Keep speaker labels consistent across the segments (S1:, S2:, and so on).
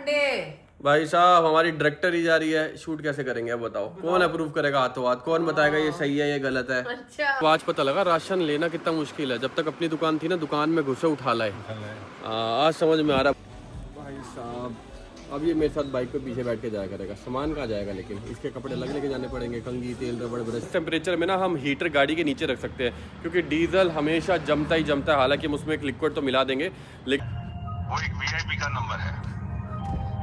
S1: Sunday.
S2: भाई साहब हमारी डायरेक्टर ही जा रही है, शूट कैसे करेंगे अब बताओ? कौन अप्रूव करेगा हाथों हाथ? कौन बताएगा ये सही है ये गलत है?
S1: अच्छा।
S2: तो आज पता लगा राशन लेना कितना मुश्किल है। जब तक अपनी दुकान थी ना, दुकान में घुसे उठा लाए। आज समझ में आ रहा। भाई साहब अब ये मेरे साथ बाइक पे पीछे बैठ के जाया करेगा। सामान कहाँ जाएगा? लेकिन इसके कपड़े अलग लेके जाने पड़ेंगे, कंघी, तेल, रबड़, ब्रश। टेम्परेचर में ना हम हीटर गाड़ी के नीचे रख सकते हैं क्योंकि डीजल हमेशा जमता ही जमता है। हालांकि हम उसमें एक लिक्विड तो मिला देंगे, लेकिन
S3: वो एक वीआईपी का नंबर है,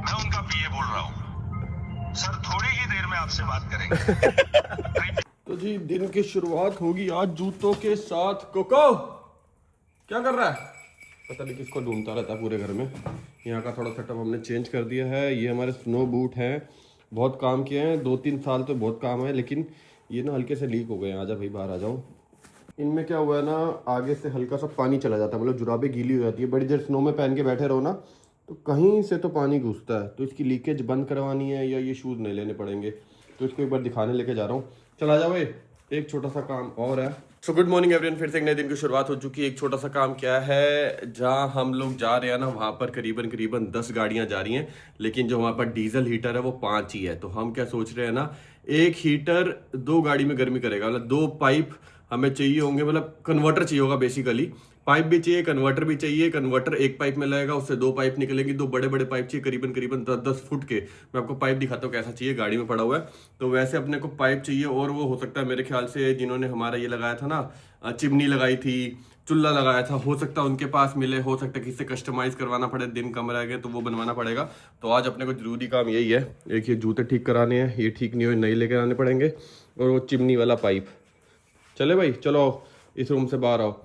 S3: मैं उनका पीए बोल रहा हूँ सर, थोड़ी ही देर में आपसे बात करेंगे।
S2: तो जी दिन की शुरुआत होगी आज जूतों के साथ। कोको क्या कर रहा है? पता नहीं किसको ढूंढता रहता है पूरे घर में। यहाँ का थोड़ा सेटअप हमने चेंज कर दिया है। ये हमारे स्नो बूट हैं, बहुत काम किए हैं, 2-3 साल तो बहुत काम है, लेकिन ये ना हल्के से लीक हो गए हैं। आजा भाई बाहर आ जाओ। इनमें क्या हुआ है ना, आगे से हल्का सा पानी चला जाता है, मतलब जुराबें गीली हो जाती है। बड़ी देर स्नो में पहन के बैठे रहो ना तो कहीं से तो पानी घुसता है, तो इसकी लीकेज बंद करवानी है या ये शूज़ नहीं लेने पड़ेंगे। तो इसको एक बार दिखाने लेके जा रहा हूँ। चला जाओ भाई, एक छोटा सा काम और है। सो गुड मॉर्निंग एवरीवन, फिर से एक नए दिन की शुरुआत हो चुकी है। एक छोटा सा काम क्या है, जहाँ हम लोग जा रहे हैं ना वहाँ पर करीबन 10 गाड़ियाँ जा रही हैं, लेकिन जो हमारे पास डीजल हीटर है वो 5 ही है। तो हम क्या सोच रहे हैं ना, एक हीटर 2 गाड़ी में गर्मी करेगा, मतलब 2 पाइप हमें चाहिए होंगे, मतलब कन्वर्टर चाहिए होगा बेसिकली। पाइप भी चाहिए, कन्वर्टर भी चाहिए। कन्वर्टर एक पाइप में लगेगा, उससे 2 पाइप निकलेंगी। 2 बड़े बड़े पाइप चाहिए करीबन 10-10 फुट के। मैं आपको पाइप दिखाता हूँ कैसा चाहिए, गाड़ी में पड़ा हुआ है। तो वैसे अपने को पाइप चाहिए, और वो हो सकता है मेरे ख्याल से जिन्होंने हमारा ये लगाया था ना, चिमनी लगाई थी, चूल्हा लगाया था, हो सकता है उनके पास मिले, हो सकता है किसी से कस्टमाइज करवाना पड़े, दिन कम रह गए तो वो बनवाना पड़ेगा। तो आज अपने को जरूरी काम यही है। एक ये जूते ठीक कराने हैं, ये ठीक नहीं हुए नए लेकर आने पड़ेंगे, और वो चिमनी वाला पाइप। चले भाई चलो, इस रूम से बाहर आओ,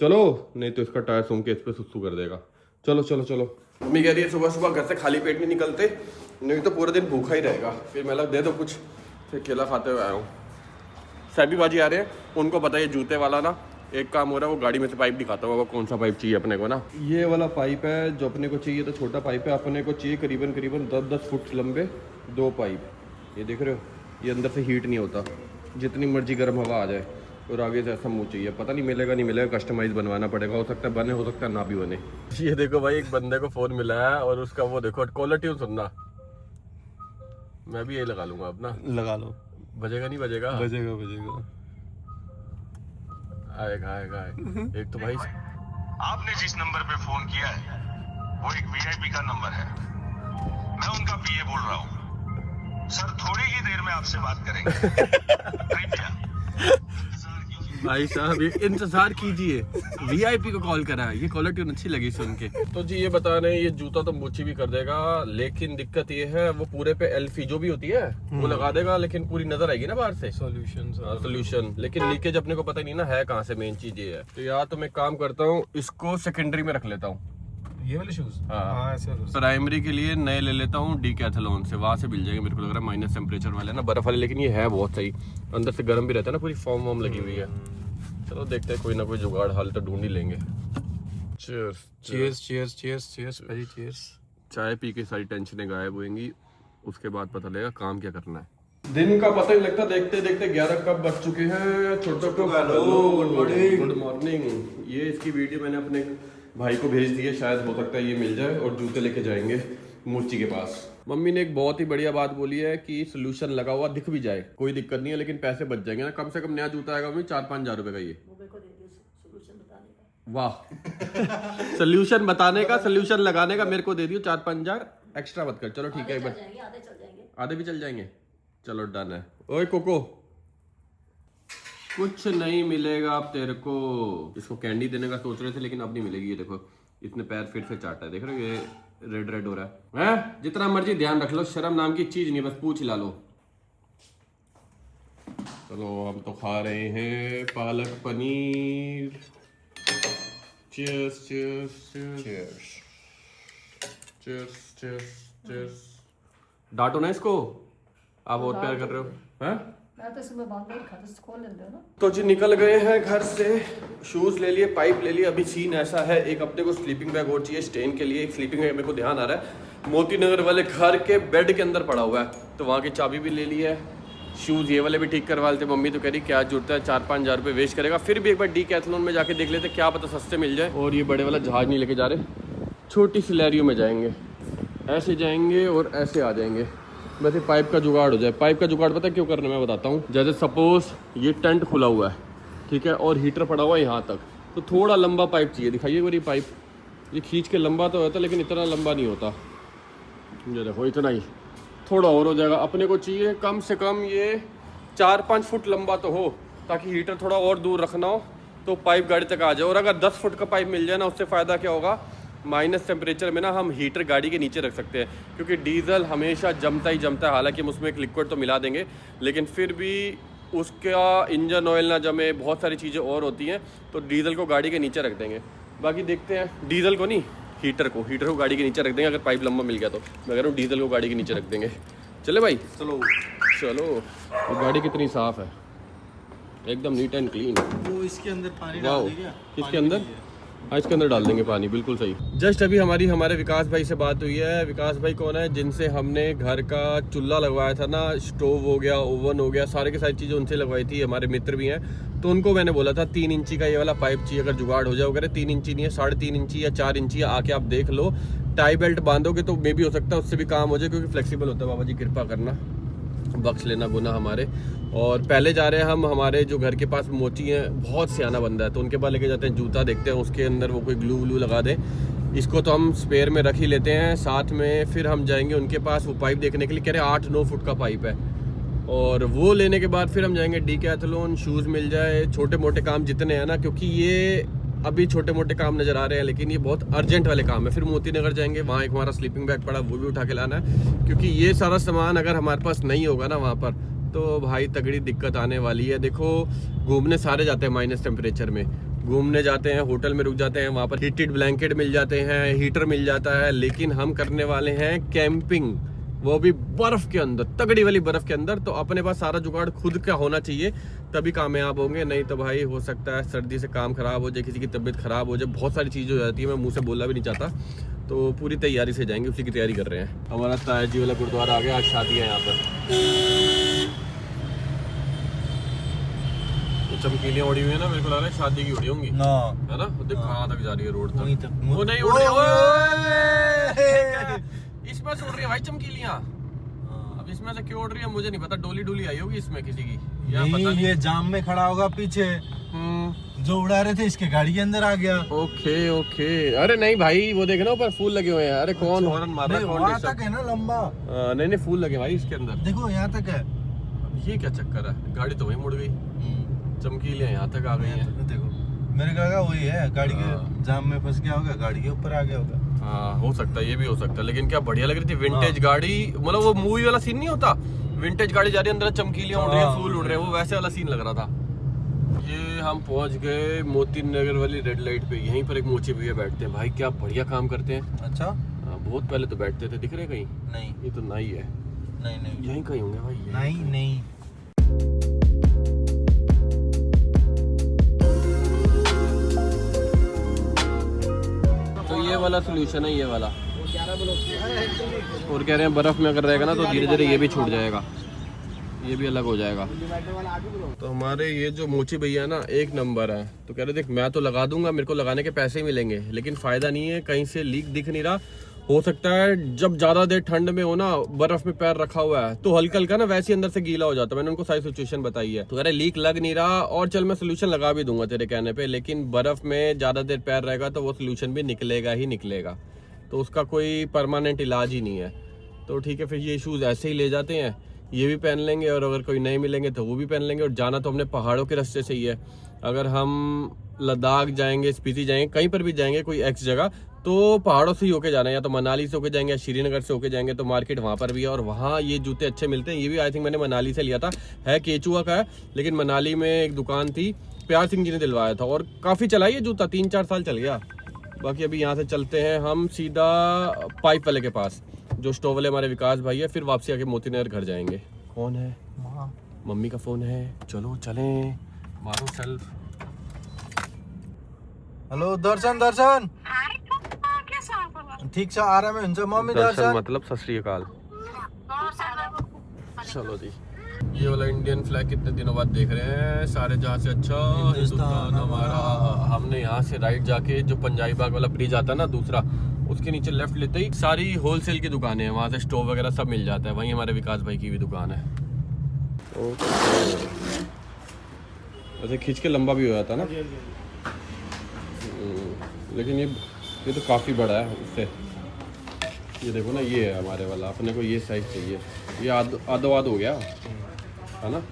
S2: चलो, नहीं तो इसका टायर सूंघ के इस पे सुसु कर देगा। चलो चलो चलो। मम्मी कह रही है सुबह सुबह घर से खाली पेट नहीं निकलते, नहीं तो पूरे दिन भूखा ही रहेगा। फिर मैं दे दो कुछ, फिर केला खाते हुए आया हूँ। सैबी बाजी आ रहे हैं, उनको पता है जूते वाला ना एक काम हो रहा है, वो गाड़ी में से पाइप दिखाता होगा कौन सा पाइप चाहिए अपने को ना। ये वाला पाइप है जो अपने को चाहिए, तो छोटा पाइप है। अपने को चाहिए करीबन 10-10 फुट लंबे 2 पाइप। ये देख रहे हो, ये अंदर से हीट नहीं होता, जितनी मर्जी गर्म हवा आ जाए। और आगे से ऐसा मुँह चाहिए, पता नहीं मिलेगा नहीं मिलेगा, कस्टमाइज बनवाना पड़ेगा। हो सकता है बने, हो सकता है ना भी बने। ये देखो भाई, एक बंदे को फ़ोन मिला है और उसका वो देखो कॉलर ट्यून सुनना। मैं भी यही लगा लूंगा अपना।
S4: लगा लो,
S2: बजेगा नहीं बजेगा?
S4: बजेगा बजेगा,
S2: आएगा आएगा आएगा। एक तो भाई
S3: आपने जिस नंबर पे फोन किया है वो एक वीआईपी का नंबर है, मैं उनका पीए बोल रहा हूँ सर, थोड़ी ही देर में आपसे बात करेंगे। कृपया
S2: भाई साहब इंतजार कीजिए, वीआईपी को कॉल करा है। ये कॉलर ट्यून अच्छी लगी सुन के। तो जी ये बता रहे हैं, ये जूता तो मुच्छी भी कर देगा, लेकिन दिक्कत ये है वो पूरे पे एल्फी जो भी होती है वो लगा देगा, लेकिन पूरी नजर आएगी ना बाहर से। सोल्यूशन लेकिन लीकेज अपने को पता नहीं ना है कहाँ से। मेन चीज ये है। तो यार तो मैं काम करता हूँ, इसको सेकेंडरी में रख लेता हूँ,
S4: ये वाले शूज।
S2: हाँ प्राइमरी के लिए नए ले लेता हूँ डीकैथलॉन से, वहाँ से मिल जाएंगे मेरे को लग रहा है। माइनस टेम्परेचर वाले ना, बर्फ वाले, लेकिन ये है बहुत सही, अंदर से गर्म भी रहता है ना, पूरी फॉर्म वॉर्म लगी हुई है। चलो देखते हैं, कोई ना कोई जुगाड़ हाल तो ढूंढ ही लेंगे। Cheers
S4: cheers cheers cheers cheers भाई चीयर्स।
S2: चाय पी के सारी टेंशनें गायब होंगी, उसके बाद पता लगेगा काम क्या करना है। दिन का पता ही लगता, देखते देखते 11 कब बज चुके हैं। छोटो को गुड मॉर्निंग। ये इसकी वीडियो मैंने अपने भाई को भेज दी है, शायद हो सकता है ये मिल जाए, और जूते लेके जाएंगे मूर्ति के पास। मम्मी ने एक बहुत ही बढ़िया बात बोली है कि सोल्यूशन लगा हुआ दिख भी जाए कोई दिक्कत नहीं है, लेकिन पैसे बच जाएंगे ना। कम से कम नया जूता आएगा मम्मी 4-5 हज़ार रुपए का। ये वाह सोल्यूशन बताने का, सोल्यूशन लगाने का मेरे को दे दियो 4-5 हज़ार एक्स्ट्रा मत कर। चलो ठीक है, एक बार आधे भी चल जाएंगे। चलो डन है। ओए कोको, कुछ नहीं मिलेगा अब तेरे को। इसको कैंडी देने का सोच रहे थे, लेकिन अब नहीं मिलेगी। ये देखो इसने पैर फिर से चाटा है, देख रहे हो ये रेड हो रहा है। जितना मर्जी ध्यान रख लो, शर्म नाम की चीज नहीं, बस पूछ हिला लो। चलो हम तो खा रहे हैं palak paneer. Cheers cheers cheers cheers cheers cheers. डांटो ना इसको, आप और प्यार कर रहे हो हैं? तो जी निकल गए हैं घर से, शूज ले लिए, पाइप ले लिए। अभी सीन ऐसा है, एक अपने को स्लीपिंग बैग और चाहिए स्टेन के लिए। एक स्लीपिंग बैग मेरे को ध्यान आ रहा है मोती नगर वाले घर के बेड के अंदर पड़ा हुआ है, तो वहाँ की चाबी भी ले ली है। शूज़ ये वाले भी ठीक करवा लेते। मम्मी तो कह रही क्या जरूरत है, 4-5 हज़ार रुपये वेस्ट करेगा। फिर भी एक बार डीकैथलॉन में जाके देख लेते, क्या पता सस्ते मिल जाए। और ये बड़े वाला जहाज नहीं लेके जा रहे, छोटी सी लहरियों में जाएंगे। ऐसे जाएंगे और ऐसे आ जाएंगे। वैसे पाइप का जुगाड़ हो जाए। पाइप का जुगाड़ पता है क्यों करना, मैं बताता हूँ। जैसे सपोज ये टेंट खुला हुआ है, ठीक है, और हीटर पड़ा हुआ है यहाँ तक, तो थोड़ा लंबा पाइप चाहिए। दिखाइए मेरी पाइप, ये खींच के लंबा तो होता है लेकिन इतना लंबा नहीं होता। ये देखो इतना ही, थोड़ा और हो जाएगा। अपने को चाहिए कम से कम ये 4-5 फुट लंबा तो हो, ताकि हीटर थोड़ा और दूर रखना हो तो पाइप गाड़ी तक आ जाए। और अगर 10 फुट का पाइप मिल जाए ना, उससे फ़ायदा क्या होगा, माइनस टेम्परेचर में ना हम हीटर गाड़ी के नीचे रख सकते हैं, क्योंकि डीजल हमेशा जमता ही जमता है। हालांकि हम उसमें एक लिक्विड तो मिला देंगे, लेकिन फिर भी उसका इंजन ऑयल ना जमे, बहुत सारी चीज़ें और होती हैं, तो डीजल को गाड़ी के नीचे रख देंगे। बाकी देखते हैं, डीजल को नहीं, हीटर को गाड़ी के नीचे रख देंगे। अगर पाइप लंबा मिल गया तो मैं कह रहा हूँ डीजल को गाड़ी के नीचे रख देंगे। चले भाई, चलो चलो। तो गाड़ी कितनी साफ़ है, एकदम नीट एंड क्लीन।
S1: वो इसके अंदर पानी
S2: वाओ,
S1: डाल देंगे।
S2: किसके अंदर? हाँ, इसके अंदर डाल देंगे पानी, बिल्कुल सही। जस्ट अभी हमारे विकास भाई से बात हुई है। विकास भाई कौन है? जिनसे हमने घर का चूल्हा लगवाया था ना, स्टोव हो गया, ओवन हो गया, सारी की सारी चीज़ें उनसे लगवाई थी। हमारे मित्र भी हैं, तो उनको मैंने बोला था 3 इंची का ये वाला पाइप चाहिए, अगर जुगाड़ हो जाए। वगैरह 3 इंची नहीं है, 3.5 इंची या 4 इंची, आके आप देख लो। टाई बेल्ट बांधोगे तो मे भी हो सकता है उससे भी काम हो जाए, क्योंकि फ्लेक्सिबल होता है। बाबा जी कृपा करना, बख्श लेना गुनाह हमारे। और पहले जा रहे हैं हम, हमारे जो घर के पास मोची हैं, बहुत सियाना बंदा है, तो उनके पास लेके जाते हैं। जूता देखते हैं उसके अंदर वो कोई ग्लू व्लू लगा दे। इसको तो हम स्पेयर में रख ही लेते हैं साथ में। फिर हम जाएंगे उनके पास वो पाइप देखने के लिए। कह रहे 8-9 फुट का पाइप है, और वो लेने के बाद फिर हम जाएंगे डीकैथलॉन। शूज़ मिल जाए, छोटे मोटे काम जितने हैं ना, क्योंकि ये अभी छोटे मोटे काम नज़र आ रहे हैं, लेकिन ये बहुत अर्जेंट वाले काम है। फिर मोती नगर जाएंगे, वहाँ एक हमारा स्लीपिंग बैग पड़ा, वो भी उठा के लाना है, क्योंकि ये सारा सामान अगर हमारे पास नहीं होगा ना वहाँ पर, तो भाई तगड़ी दिक्कत आने वाली है। देखो, घूमने सारे जाते हैं माइनस टेम्परेचर में, घूमने जाते हैं, होटल में रुक जाते हैं, वहाँ पर हीटेड ब्लैंकेट मिल जाते हैं, हीटर मिल जाता है, लेकिन हम करने वाले हैं कैंपिंग, वो भी बर्फ़ के अंदर, तगड़ी वाली बर्फ़ के अंदर। तो अपने पास सारा जुगाड़ खुद का होना चाहिए, तभी कामयाब होंगे। नहीं तो भाई हो सकता है सर्दी से काम ख़राब हो जाए, किसी की तबीयत ख़राब हो जाए, बहुत सारी चीज़ें हो जाती है। मैं मुँह से बोलना भी नहीं चाहता, तो पूरी तैयारी से जाएंगे, उसी की तैयारी कर रहे हैं। हमारा ताया जी वाला गुरुद्वारा आ गया, आज शादी है यहाँ पर। चमकीलियाँ उड़ी हुई है ना, मेरे को लग रहा है शादी की उड़ी होंगी,
S1: ना
S2: है ना? देख कहाँ तक जा रही है, रोड
S1: वहीं
S2: तक।
S1: तक।
S2: वो नहीं उड़ रही, इसमें से उड़ रही है भाई चमकीलियाँ। अब इसमें से क्यों उड़ रही है मुझे नहीं पता, डोली डोली आई होगी इसमें किसी की, या पता नहीं।
S1: ये जाम में खड़ा होगा पीछे, जो उड़ा रहे थे इसके गाड़ी के अंदर आ गया।
S2: Okay okay. अरे नहीं भाई, वो देखे ना ऊपर फूल लगे हुए हैं। अरे कौन हॉर्न मार रहा है, कौन
S1: वहाँ
S2: डिस्टर्ब?
S1: तक है ना लंबा।
S2: नहीं नहीं, फूल लगे भाई इसके अंदर,
S1: देखो यहाँ तक है।
S2: ये क्या चक्कर है, गाड़ी तो वहीं मुड़ गई, चमकीलियाँ यहाँ तक आ गई हैं।
S1: देखो मेरे का वही है, गाड़ी के जाम में फंस गया होगा, गाड़ी के ऊपर आ गया होगा।
S2: हाँ हो सकता है, ये भी हो सकता है। लेकिन क्या बढ़िया लग रही थी विंटेज गाड़ी, मतलब वो मूवी वाला सीन नहीं होता, विंटेज गाड़ी जा रही है, अंदर चमकीलियाँ उड़ रही है, फूल उड़ रहे हैं, वो वैसे वाला सीन लग रहा था। ये हम पहुंच गए मोती नगर वाली रेड लाइट पे। यहीं पर एक मोची भैया बैठते हैं, भाई क्या बढ़िया काम करते हैं।
S1: अच्छा,
S2: बहुत पहले तो बैठते थे, दिख रहे कहीं?
S1: नहीं
S2: ये तो नाई है,
S1: नहीं
S2: यहीं कहीं होंगे भाई ये।
S1: नहीं नहीं।
S2: तो ये वाला सोल्यूशन है, ये वाला। और कह रहे हैं बर्फ में अगर रहेगा ना तो धीरे धीरे ये भी छूट जाएगा, ये भी अलग हो जाएगा। तो हमारे ये जो मोची भैया ना एक नंबर है। तो कह रहे देख मैं तो लगा दूंगा, मेरे को लगाने के पैसे ही मिलेंगे, लेकिन फायदा नहीं है, कहीं से लीक दिख नहीं रहा। हो सकता है जब ज्यादा देर ठंड में हो ना, बर्फ में पैर रखा हुआ है तो हल्का हल्का ना वैसे अंदर से गीला हो जाता है। मैंने उनको सारी सिचुएशन बताई है, तो कह रहे लीक लग नहीं रहा, और चल मैं सोल्यूशन लगा भी दूंगा तेरे कहने पे, लेकिन बर्फ में ज्यादा देर पैर रहेगा तो वो सोल्यूशन भी निकलेगा ही निकलेगा, तो उसका कोई परमानेंट इलाज ही नहीं है। तो ठीक है, फिर ये शूज़ ऐसे ही ले जाते हैं, ये भी पहन लेंगे, और अगर कोई नहीं मिलेंगे तो वो भी पहन लेंगे। और जाना तो हमने पहाड़ों के रास्ते से ही है। अगर हम लद्दाख जाएंगे, स्पीति जाएंगे, कहीं पर भी जाएंगे कोई एक्स जगह, तो पहाड़ों से ही होके जाना है, या तो मनाली से होके जाएंगे या श्रीनगर से होके जाएंगे। तो मार्केट वहाँ पर भी है, और वहाँ ये जूते अच्छे मिलते हैं। ये भी आई थिंक मैंने मनाली से लिया था, है केचुआ का है, लेकिन मनाली में एक दुकान थी, प्यार सिंह जी ने दिलवाया था, और काफ़ी चला ये जूता, 3-4 साल चल गया। बाकी अभी यहाँ से चलते हैं हम सीधा पाइप वाले के पास, जो स्टोव वाले हमारे विकास भाई है, फिर वापसी आके मोती नगर घर जाएंगे। कौन है? मम्मी का फोन है, चलो चलें, मारो सेल्फ।
S1: हेलो दर्शन, दर्शन ठीक से आ रहा है। मम्मी दर्शन
S2: मतलब सत श्री अकाल। चलो जी, ये वाला इंडियन फ्लैग कितने दिनों बाद देख रहे हैं। सारे जहाँ से अच्छा हिंदुस्तान हमारा। हमने यहाँ से राइट जाके जो पंजाबी बाग वाला ब्रिज आता है ना दूसरा, उसके नीचे लेफ्ट लेते ही सारी होलसेल की दुकानें हैं, वहाँ से स्टोव वगैरह सब मिल जाता है। वहीं हमारे विकास भाई की भी दुकान है। वैसे खींच के लंबा भी हो जाता ना, लेकिन ये तो काफ़ी बड़ा है उससे। ये देखो ना, ये है हमारे वाला, अपने को ये साइज़ चाहिए। ये आधो हो गया है ना।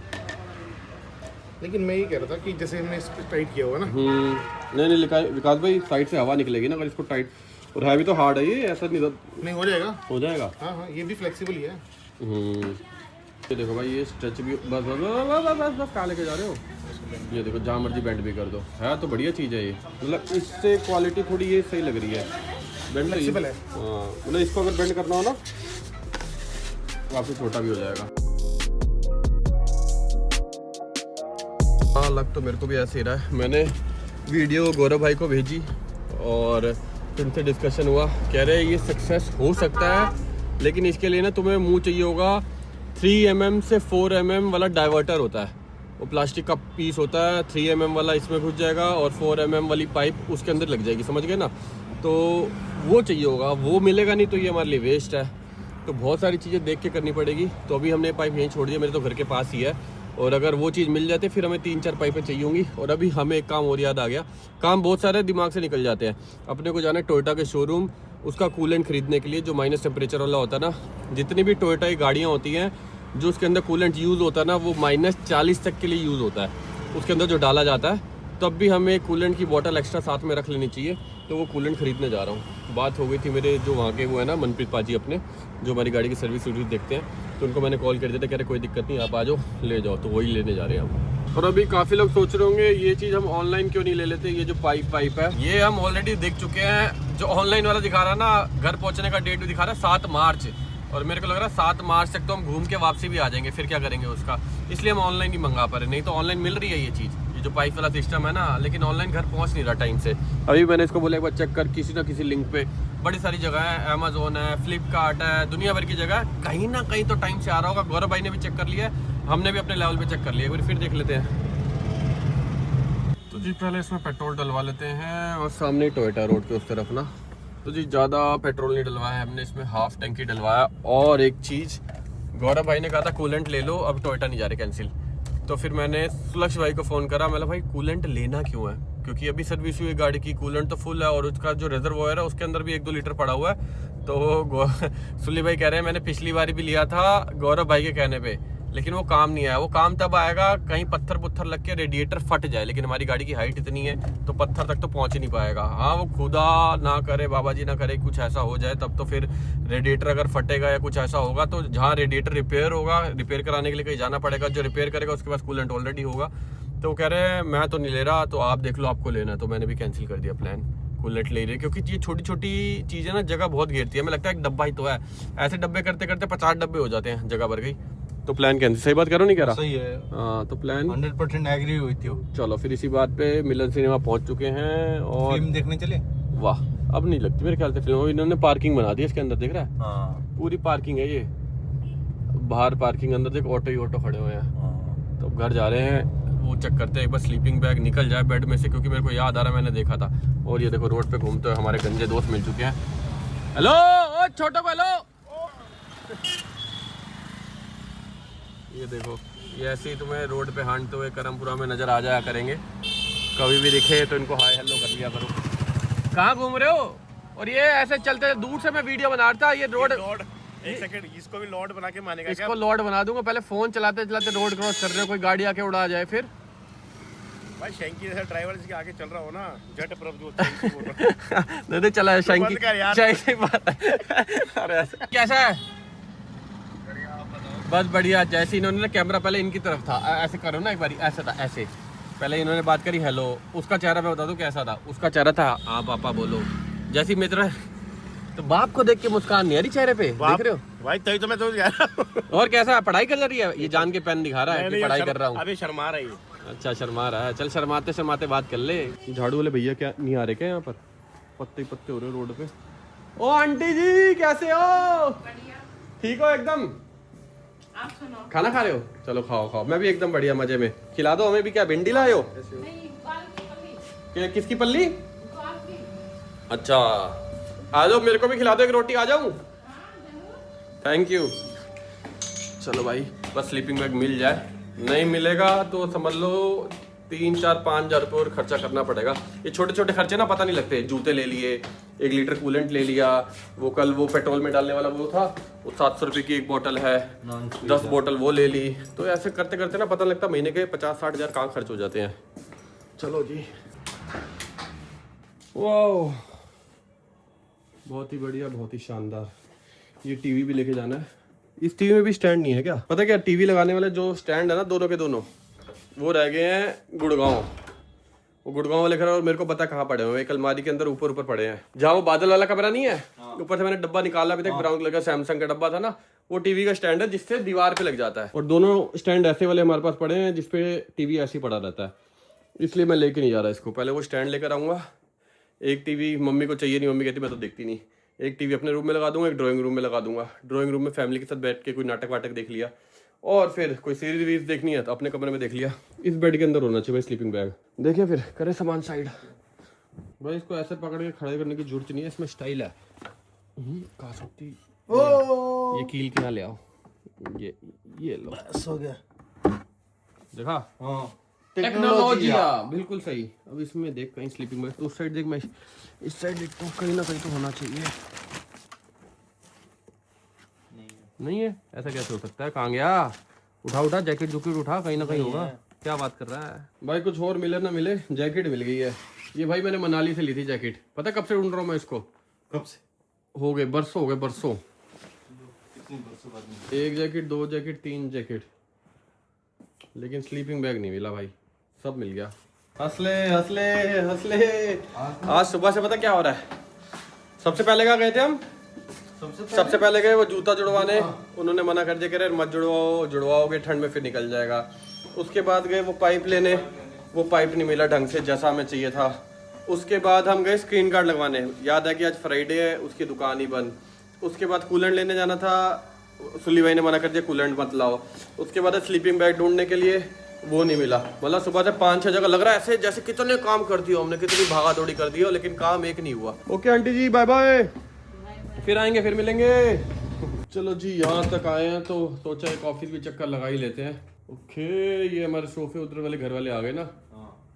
S5: लेकिन मैं ये कह रहा था कि जैसे हमने इस पे टाइट किया हुआ ना,
S2: नहीं विकास भाई, साइड से हवा निकलेगी ना अगर इसको टाइट, और है भी तो हार्ड है ये, ऐसा नहीं
S5: हो जाएगा।
S2: हो जाएगा।
S5: हाँ हाँ, ये भी फ्लेक्सिबल ही है।
S2: ये देखो भाई, ये स्ट्रेच भी बस बस बस बस बस बस कहाँ लेके जा रहे हो। ये देखो, जहाँ मर्जी बेंड भी कर दो, है तो बढ़िया चीज़ है ये। मतलब इससे क्वालिटी थोड़ी ये सही लग रही है, बेंड
S5: फ्लेक्सिबल है।
S2: हाँ, मतलब इसको अगर बेंड करना हो ना तो आपसे छोटा भी हो जाएगा। हाँ, लग तो मेरे को भी ऐसे ही रहा है। मैंने वीडियो गौरव भाई को भेजी और उनसे डिस्कशन हुआ, कह रहे ये सक्सेस हो सकता है, लेकिन इसके लिए ना तुम्हें मुंह चाहिए होगा 3 mm से 4 mm वाला डाइवर्टर होता है। वो प्लास्टिक का पीस होता है, 3 mm वाला इसमें घुस जाएगा और 4 mm वाली पाइप उसके अंदर लग जाएगी, समझ गए ना। तो वो चाहिए होगा, वो मिलेगा नहीं तो ये हमारे लिए वेस्ट है। तो बहुत सारी चीज़ें देख के करनी पड़ेगी। तो अभी हमने पाइप यहीं छोड़ दिया, मेरे तो घर के पास ही है, और अगर वो चीज़ मिल जाती फिर हमें 3-4 पाइपें चाहिए होंगी। और अभी हमें एक काम और याद आ गया, काम बहुत सारे दिमाग से निकल जाते हैं। अपने को जाना है टोयोटा के शोरूम, उसका कूलेंट खरीदने के लिए, जो माइनस टेम्परेचर वाला होता है ना। जितनी भी टोयोटा की गाड़ियाँ होती हैं जो उसके अंदर कूलेंट यूज़ होता है ना, वो -40 तक के लिए यूज़ होता है उसके अंदर जो डाला जाता है। तब भी हमें कूलेंट की बोतल एक्स्ट्रा साथ में रख लेनी चाहिए। तो वो कूलेंट खरीदने जा रहा हूँ। बात हो गई थी मेरे जो वहाँ के वो है ना, मनप्रीत पाजी अपने, जो हमारी गाड़ी की सर्विस देखते हैं, तो उनको मैंने कॉल कर दिया था, कह रहे कोई दिक्कत नहीं, आप आ जाओ ले जाओ। तो वही लेने जा रहे हैं हम। और अभी काफ़ी लोग सोच रहे होंगे ये चीज़ हम ऑनलाइन क्यों नहीं ले लेते। ये जो पाइप है ये हम ऑलरेडी देख चुके हैं। जो ऑनलाइन वाला दिखा रहा है ना, घर पहुँचने का डेट भी दिखा रहा है 7 मार्च, और मेरे को लग रहा है 7 मार्च तक तो हम घूम के वापसी भी आ जाएंगे। फिर क्या करेंगे उसका, इसलिए हम ऑनलाइन ही मंगा पा रहे। नहीं तो ऑनलाइन मिल रही है ये चीज़, ये जो पाइप वाला सिस्टम है ना, लेकिन ऑनलाइन घर पहुंच नहीं रहा टाइम से। अभी मैंने इसको बोला एक बार चेक कर, किसी ना किसी लिंक पे बड़ी सारी जगह है, अमेजोन है, फ्लिपकार्ट है, दुनिया भर की जगह, कहीं ना कहीं तो टाइम से आ रहा होगा। गौरव भाई ने भी चेक कर लिया है, हमने भी अपने लेवल पे चेक कर लिया, एक बार फिर देख लेते हैं। तो जी पहले इसमें पेट्रोल डलवा लेते हैं, और सामने ही टोयोटा रोड के उस तरफ ना। तो जी ज़्यादा पेट्रोल नहीं डलवाया है हमने इसमें, हाफ टैंकी डलवाया। और एक चीज़, गौरव भाई ने कहा था कूलेंट ले लो, अब टोयोटा नहीं जा रहे, कैंसिल। तो फिर मैंने सुलक्ष भाई को फ़ोन करा, मैंने भाई कूलेंट लेना क्यों है, क्योंकि अभी सर्विस हुई गाड़ी की, कूलेंट तो फुल है, और उसका जो रिजर्वॉयर है उसके अंदर भी 1-2 लीटर पड़ा हुआ है। तो सुली भाई कह रहे हैं मैंने पिछली बार भी लिया था गौरव भाई के कहने पे, लेकिन वो काम नहीं आया। वो काम तब आएगा कहीं पत्थर लग के रेडिएटर फट जाए, लेकिन हमारी गाड़ी की हाइट इतनी है तो पत्थर तक तो पहुंच ही नहीं पाएगा। हाँ, वो खुदा ना करे, बाबा जी ना करे, कुछ ऐसा हो जाए तब तो फिर रेडिएटर अगर फटेगा या कुछ ऐसा होगा तो जहाँ रेडिएटर रिपेयर होगा, रिपेयर कराने के लिए कहीं जाना पड़ेगा। जो रिपेयर करेगा उसके पास कूलेंट ऑलरेडी होगा। तो वो कह रहे हैं मैं तो नहीं ले रहा, तो आप देख लो आपको लेना है। तो मैंने भी कैंसिल कर दिया प्लान, कूलेंट ले रही है, क्योंकि ये छोटी छोटी चीज़ें ना जगह बहुत घेरती है। हमें लगता है एक डब्बा ही तो है, ऐसे डब्बे करते करते 50 डब्बे हो जाते हैं, जगह भर गई। तो प्लान कैंसिल, सही बात करो नहीं कह रहा?
S1: सही है।
S2: हाँ, तो प्लान
S1: 100% एग्री हुई थी।
S2: चलो फिर इसी बात पे मिलन सिनेमा पहुंच चुके हैं और
S1: फिल्म देखने चले।
S2: वाह, अब नहीं लगती मेरे ख्याल से फिल्म। इन्होंने पार्किंग बना दी इसके अंदर, देख रहा है?
S1: हाँ
S2: पूरी पार्किंग है ये, बाहर पार्किंग, अंदर देख ऑटो ही ऑटो खड़े हुए हैं। तो घर जा रहे हैं, वो चेक करते हैं एक बार स्लीपिंग बैग निकल जाए बेड में से, क्योंकि मेरे को याद आ रहा है मैंने देखा था। और ये देखो रोड पे घूमते हुए हमारे गंजे दोस्त मिल चुके हैं। हेलो छोटो, हेलो। ये देखो, ये ऐसे ही तुम्हें रोड पे हांटते हुए करमपुरा में नजर आ जाया करेंगे, कभी भी दिखे तो इनको हाय हेलो कर लिया करो। कहाँ घूम रहे हो? और ये ऐसे चलते दूर से मैं वीडियो बना रहा था। ये रोड,
S5: एक सेकंड, इसको भी लॉर्ड बना के मानेगा क्या?
S2: इसको लॉर्ड बना दूंगा। पहले फोन चलाते चलाते रोड क्रॉस कर रहे हो, कोई गाड़ी आके उड़ा जाए फिर।
S5: भाई शैंकी जैसा ड्राइवर जिसके आगे चल रहा हो ना, जट प्रभु
S2: नहीं चला है शैंकी,
S5: बंद कर यार।
S2: अरे कैसा है? बस बढ़िया। जैसे इन्होंने ना कैमरा पहले इनकी तरफ था, ऐसे करो ना एक बारी, ऐसा था, ऐसे पहले इन्होंने बात करी हेलो, उसका चेहरा मैं बता दूं कैसा था। उसका चेहरा था हाँ पापा बोलो, जैसी मित्र। तो बाप को देख के मुस्कान नहीं आ रही चेहरे पे, देख रहे हो
S5: भाई? तभी तो मैं तो कह रहा हूं।
S2: और कैसा है, पढ़ाई कर रही है? ये जान के पेन दिखा रहा है कि पढ़ाई कर रहा हूँ।
S5: अभी शर्मा रही है।
S2: अच्छा शर्मा रहा है, चल शर्माते शर्माते बात कर ले। झाड़ू वाले भैया क्या नहीं आ रहे क्या यहाँ पर? पत्ते पत्ते हो रहे रोड पे। ओ आंटी जी कैसे हो? ठीक हो एकदम?
S6: आप सुनो।
S2: खाना खा रहे हो? चलो खाओ खाओ, मैं भी एकदम बढ़िया मजे में। खिला दो हमें भी। क्या भिंडी लाए हो?
S6: नहीं, बाल की पल्ली।
S2: किसकी पल्ली?
S6: बाल की।
S2: अच्छा आ जाओ, मेरे को भी खिला दो एक रोटी, आ जाऊं? Thank you. चलो भाई, बस स्लीपिंग बैग मिल जाए, नहीं मिलेगा तो समझ लो 3-4-5 हज़ार रुपये और खर्चा करना पड़ेगा। ये छोटे छोटे खर्चे ना पता नहीं लगते। जूते ले लिए, 1 लीटर कूलेंट ले लिया, वो कल वो पेट्रोल में डालने वाला वो था, वो 700 रुपये की एक बोतल है, 10 बोतल वो ले ली। तो ऐसे करते करते ना पता लगता महीने के 50-60 हज़ार कहाँ खर्च हो जाते हैं। चलो जी, वाह, बहुत ही बढ़िया, बहुत ही शानदार। ये टीवी भी लेके जाना है। इस टीवी में भी स्टैंड नहीं है क्या? पता क्या, टीवी लगाने वाले जो स्टैंड है ना, दोनों के दोनों वो रह गए हैं गुड़गांव। वो गुड़गांव वाले घर, और मेरे को पता कहाँ पड़े हुए, एक अलमारी के अंदर ऊपर ऊपर पड़े हैं, जहाँ वो बादल वाला कमरा नहीं है, ऊपर से मैंने डब्बा निकाला अभी तक, ब्राउन कलर का सैमसंग का डब्बा था ना, वो टीवी का स्टैंड है जिससे दीवार पे लग जाता है। और दोनों स्टैंड ऐसे वाले हमारे पास पड़े हैं जिसपे टीवी ऐसे ही पड़ा रहता है, इसलिए मैं लेके नहीं जा रहा इसको। पहले वो स्टैंड लेकर आऊँगा। एक टीवी मम्मी को चाहिए नहीं, मम्मी कहती मैं तो देखती नहीं। एक टीवी अपने रूम में लगा दूंगा, एक ड्राइंग रूम में लगा दूंगा। ड्राइंग रूम में फैमिली के साथ बैठ के कोई नाटक वाटक देख लिया, और फिर कोई सीरीज वीरीज देखनी है तो अपने कमरे में देख लिया। इस बेड के अंदर होना चाहिए भाई स्लीपिंग बैग। देखिए, फिर करें सामान साइड। भाई इसको ऐसे पकड़ के खड़े करने की जरूरत नहीं है, इसमें स्टाइल है। कहा सकती ये कील के यहाँ ले आओ, ये लो,
S1: बस हो गया।
S2: देखा?
S1: हाँ,
S2: टेक्नोलॉजी, बिल्कुल सही। अब इसमें देख कहीं स्लीपिंग बैग, उस साइड देख, मैं इस साइड देखता हूँ, कहीं ना कहीं तो होना चाहिए। नहीं है? ऐसा कैसे हो सकता है? कहाँ गया? उठा उठा, जैकेट जुकेट उठा, कहीं ना कहीं होगा। क्या बात कर रहा है भाई? कुछ और मिले ना मिले, जैकेट मिल गई है। ये भाई मैंने मनाली से ली थी जैकेट, पता कब से ढूंढ रहा हूँ मैं इसको।
S1: कब से?
S2: हो गए बरसों, हो गए बरसों।
S1: कितने बरसों बाद में?
S2: 1 जैकेट, 2 जैकेट, 3 जैकेट, लेकिन स्लीपिंग बैग नहीं मिला भाई। सब मिल गया। हंसले हंसले हंसले। आज सुबह से पता क्या हो रहा है? सबसे पहले कहाँ गए थे हम? सबसे पहले गए वो जूता जुड़वाने, उन्होंने मना कर दिया, कह रहे मत जुड़वाओ, जुड़वाओगे ठंड में फिर निकल जाएगा। उसके बाद गए वो पाइप लेने, वो पाइप नहीं मिला ढंग से जैसा हमें चाहिए था। उसके बाद हम गए स्क्रीन गार्ड लगवाने, याद है कि आज फ्राइडे है, उसकी दुकान ही बंद। उसके बाद कूलेंट लेने जाना था, सुली भाई ने मना कर दिया कूलेंट मत लाओ। उसके बाद स्लीपिंग बैग ढूंढने के लिए, वो नहीं मिला। मतलब सुबह से 5-6 जगह लग रहा है ऐसे जैसे कितने काम कर दिया हमने, कितनी भागा दौड़ी कर दी हो, लेकिन काम एक नहीं हुआ। ओके आंटी जी, बाय बाय, फिर आएंगे, फिर मिलेंगे। चलो जी, यहाँ तक आए हैं तो सोचा एक ऑफिस भी चक्कर लगा ही लेते हैं। ओके, ये हमारे सोफे उधर वाले घर वाले आ गए ना।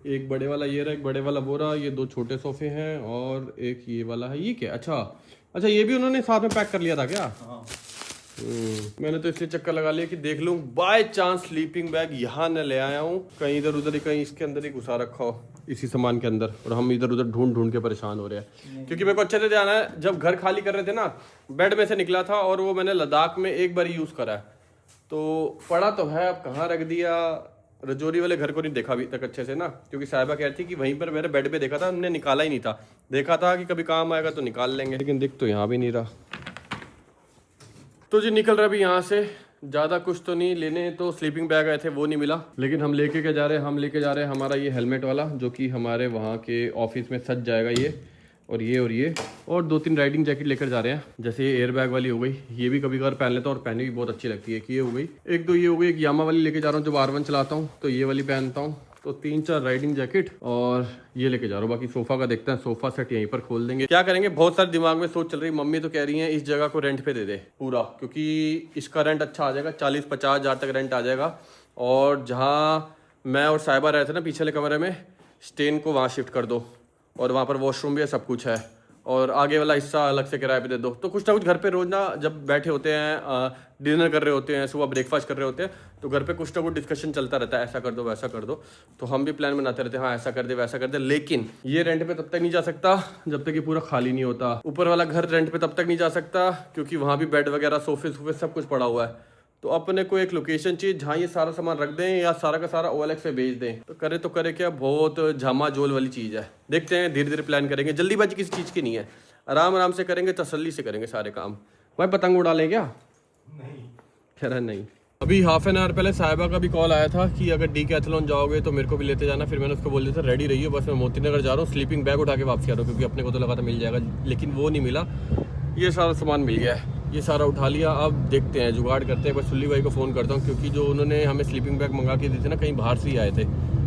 S2: एक बड़े वाला ये रहा, एक बड़े वाला वो रहा, ये 2 छोटे सोफे हैं, और एक ये वाला है। ये क्या? अच्छा ये भी उन्होंने साथ में पैक कर लिया था क्या? मैंने तो इसलिए चक्कर लगा लिया कि देख लूँ, बाय चांस स्लीपिंग बैग यहाँ न ले आया हूँ, कहीं इधर उधर ही, कहीं इसके अंदर ही घुसा रखा हो इसी सामान के अंदर, और हम इधर उधर ढूंढ ढूंढ के परेशान हो रहे हैं। क्योंकि मेरे को अच्छे से ध्यान है, जब घर खाली कर रहे थे ना, बेड में से निकला था, और वो मैंने लद्दाख में एक बार यूज़ करा है, तो पड़ा तो है, अब कहाँ रख दिया। रजौरी वाले घर को नहीं देखा अभी तक अच्छे से ना, क्योंकि साहिबा कह रही थी कि वहीं पर मेरे बेड पे देखा था, हमने निकाला ही नहीं था। देखा था कि कभी काम आएगा तो निकाल लेंगे, लेकिन दिख तो यहाँ भी नहीं रहा। तो जी निकल रहा भी यहाँ से, ज़्यादा कुछ तो नहीं लेने, तो स्लीपिंग बैग आए थे वो नहीं मिला, लेकिन हम लेके क्या जा रहे हैं, हम लेके जा रहे हैं हमारा ये हेलमेट वाला, जो कि हमारे वहाँ के ऑफिस में सज जाएगा ये, और ये और 2-3 राइडिंग जैकेट लेकर जा रहे हैं। जैसे ये एयर बैग वाली हो गई, ये भी कभी कभार पहन लेता हूँ और पहनने भी बहुत अच्छी लगती है। कि ये हो गई एक, तो ये हो गई एक यामा वाली लेके जा रहा हूँ, जब R1 चलाता हूँ तो ये वाली पहनता हूँ। तो 3-4 राइडिंग जैकेट और ये लेके जा रहा हूँ। बाकी सोफा का देखते हैं, सोफा सेट यहीं पर खोल देंगे। क्या करेंगे, बहुत सारे दिमाग में सोच चल रही। मम्मी तो कह रही है इस जगह को रेंट पे दे दे पूरा, क्योंकि इसका रेंट अच्छा आ जाएगा, 40-50 हज़ार तक रेंट आ जाएगा। और जहाँ मैं और साहिबा रहते ना पिछले कमरे में, स्टेन को वहाँ शिफ्ट कर दो, और वहाँ पर वॉशरूम भी है, सब कुछ है, और आगे वाला हिस्सा अलग से किराए पे दे दो। तो कुछ ना कुछ घर पे रोज ना जब बैठे होते हैं, डिनर कर रहे होते हैं, सुबह ब्रेकफास्ट कर रहे होते हैं, तो घर पे कुछ ना कुछ डिस्कशन चलता रहता है, ऐसा कर दो वैसा कर दो। तो हम भी प्लान बनाते रहते हैं, हाँ ऐसा कर दे वैसा कर दे। लेकिन ये रेंट पे तब तक नहीं जा सकता जब तक ये पूरा खाली नहीं होता। ऊपर वाला घर रेंट पे तब तक नहीं जा सकता क्योंकि वहाँ भी बेड वगैरह, सोफे सब कुछ पड़ा हुआ है। तो अपने को एक लोकेशन चाहिए जहाँ ये सारा सामान रख दें, या सारा का सारा OLX पे बेच दें। तो करे क्या, बहुत झामाझोल वाली चीज़ है। देखते हैं, धीरे धीरे प्लान करेंगे, जल्दीबाजी किसी चीज़ की नहीं है, आराम आराम से करेंगे, तसल्ली से करेंगे सारे काम। भाई पतंग उड़ा लें क्या? नहीं, कह रहा नहीं। अभी हाफ एन आवर पहले साहिबा का भी कॉल आया था कि अगर डीकैथलॉन जाओगे तो मेरे को भी लेते जाना। फिर मैंने उसको बोल दिया था रेडी रहिए, बस मैं मोती नगर जा रहा हूँ, स्लीपिंग बैग उठा के वापस आ रहा हूँ, क्योंकि अपने को तो लगा था मिल जाएगा, लेकिन वो नहीं मिला। ये सारा सामान मिल गया है, ये सारा उठा लिया। अब देखते हैं, जुगाड़ करते हैं। बस सुल्ली भाई को फ़ोन करता हूँ, क्योंकि जो उन्होंने हमें स्लीपिंग बैग मंगा के दी थी ना, कहीं बाहर से ही आए थे,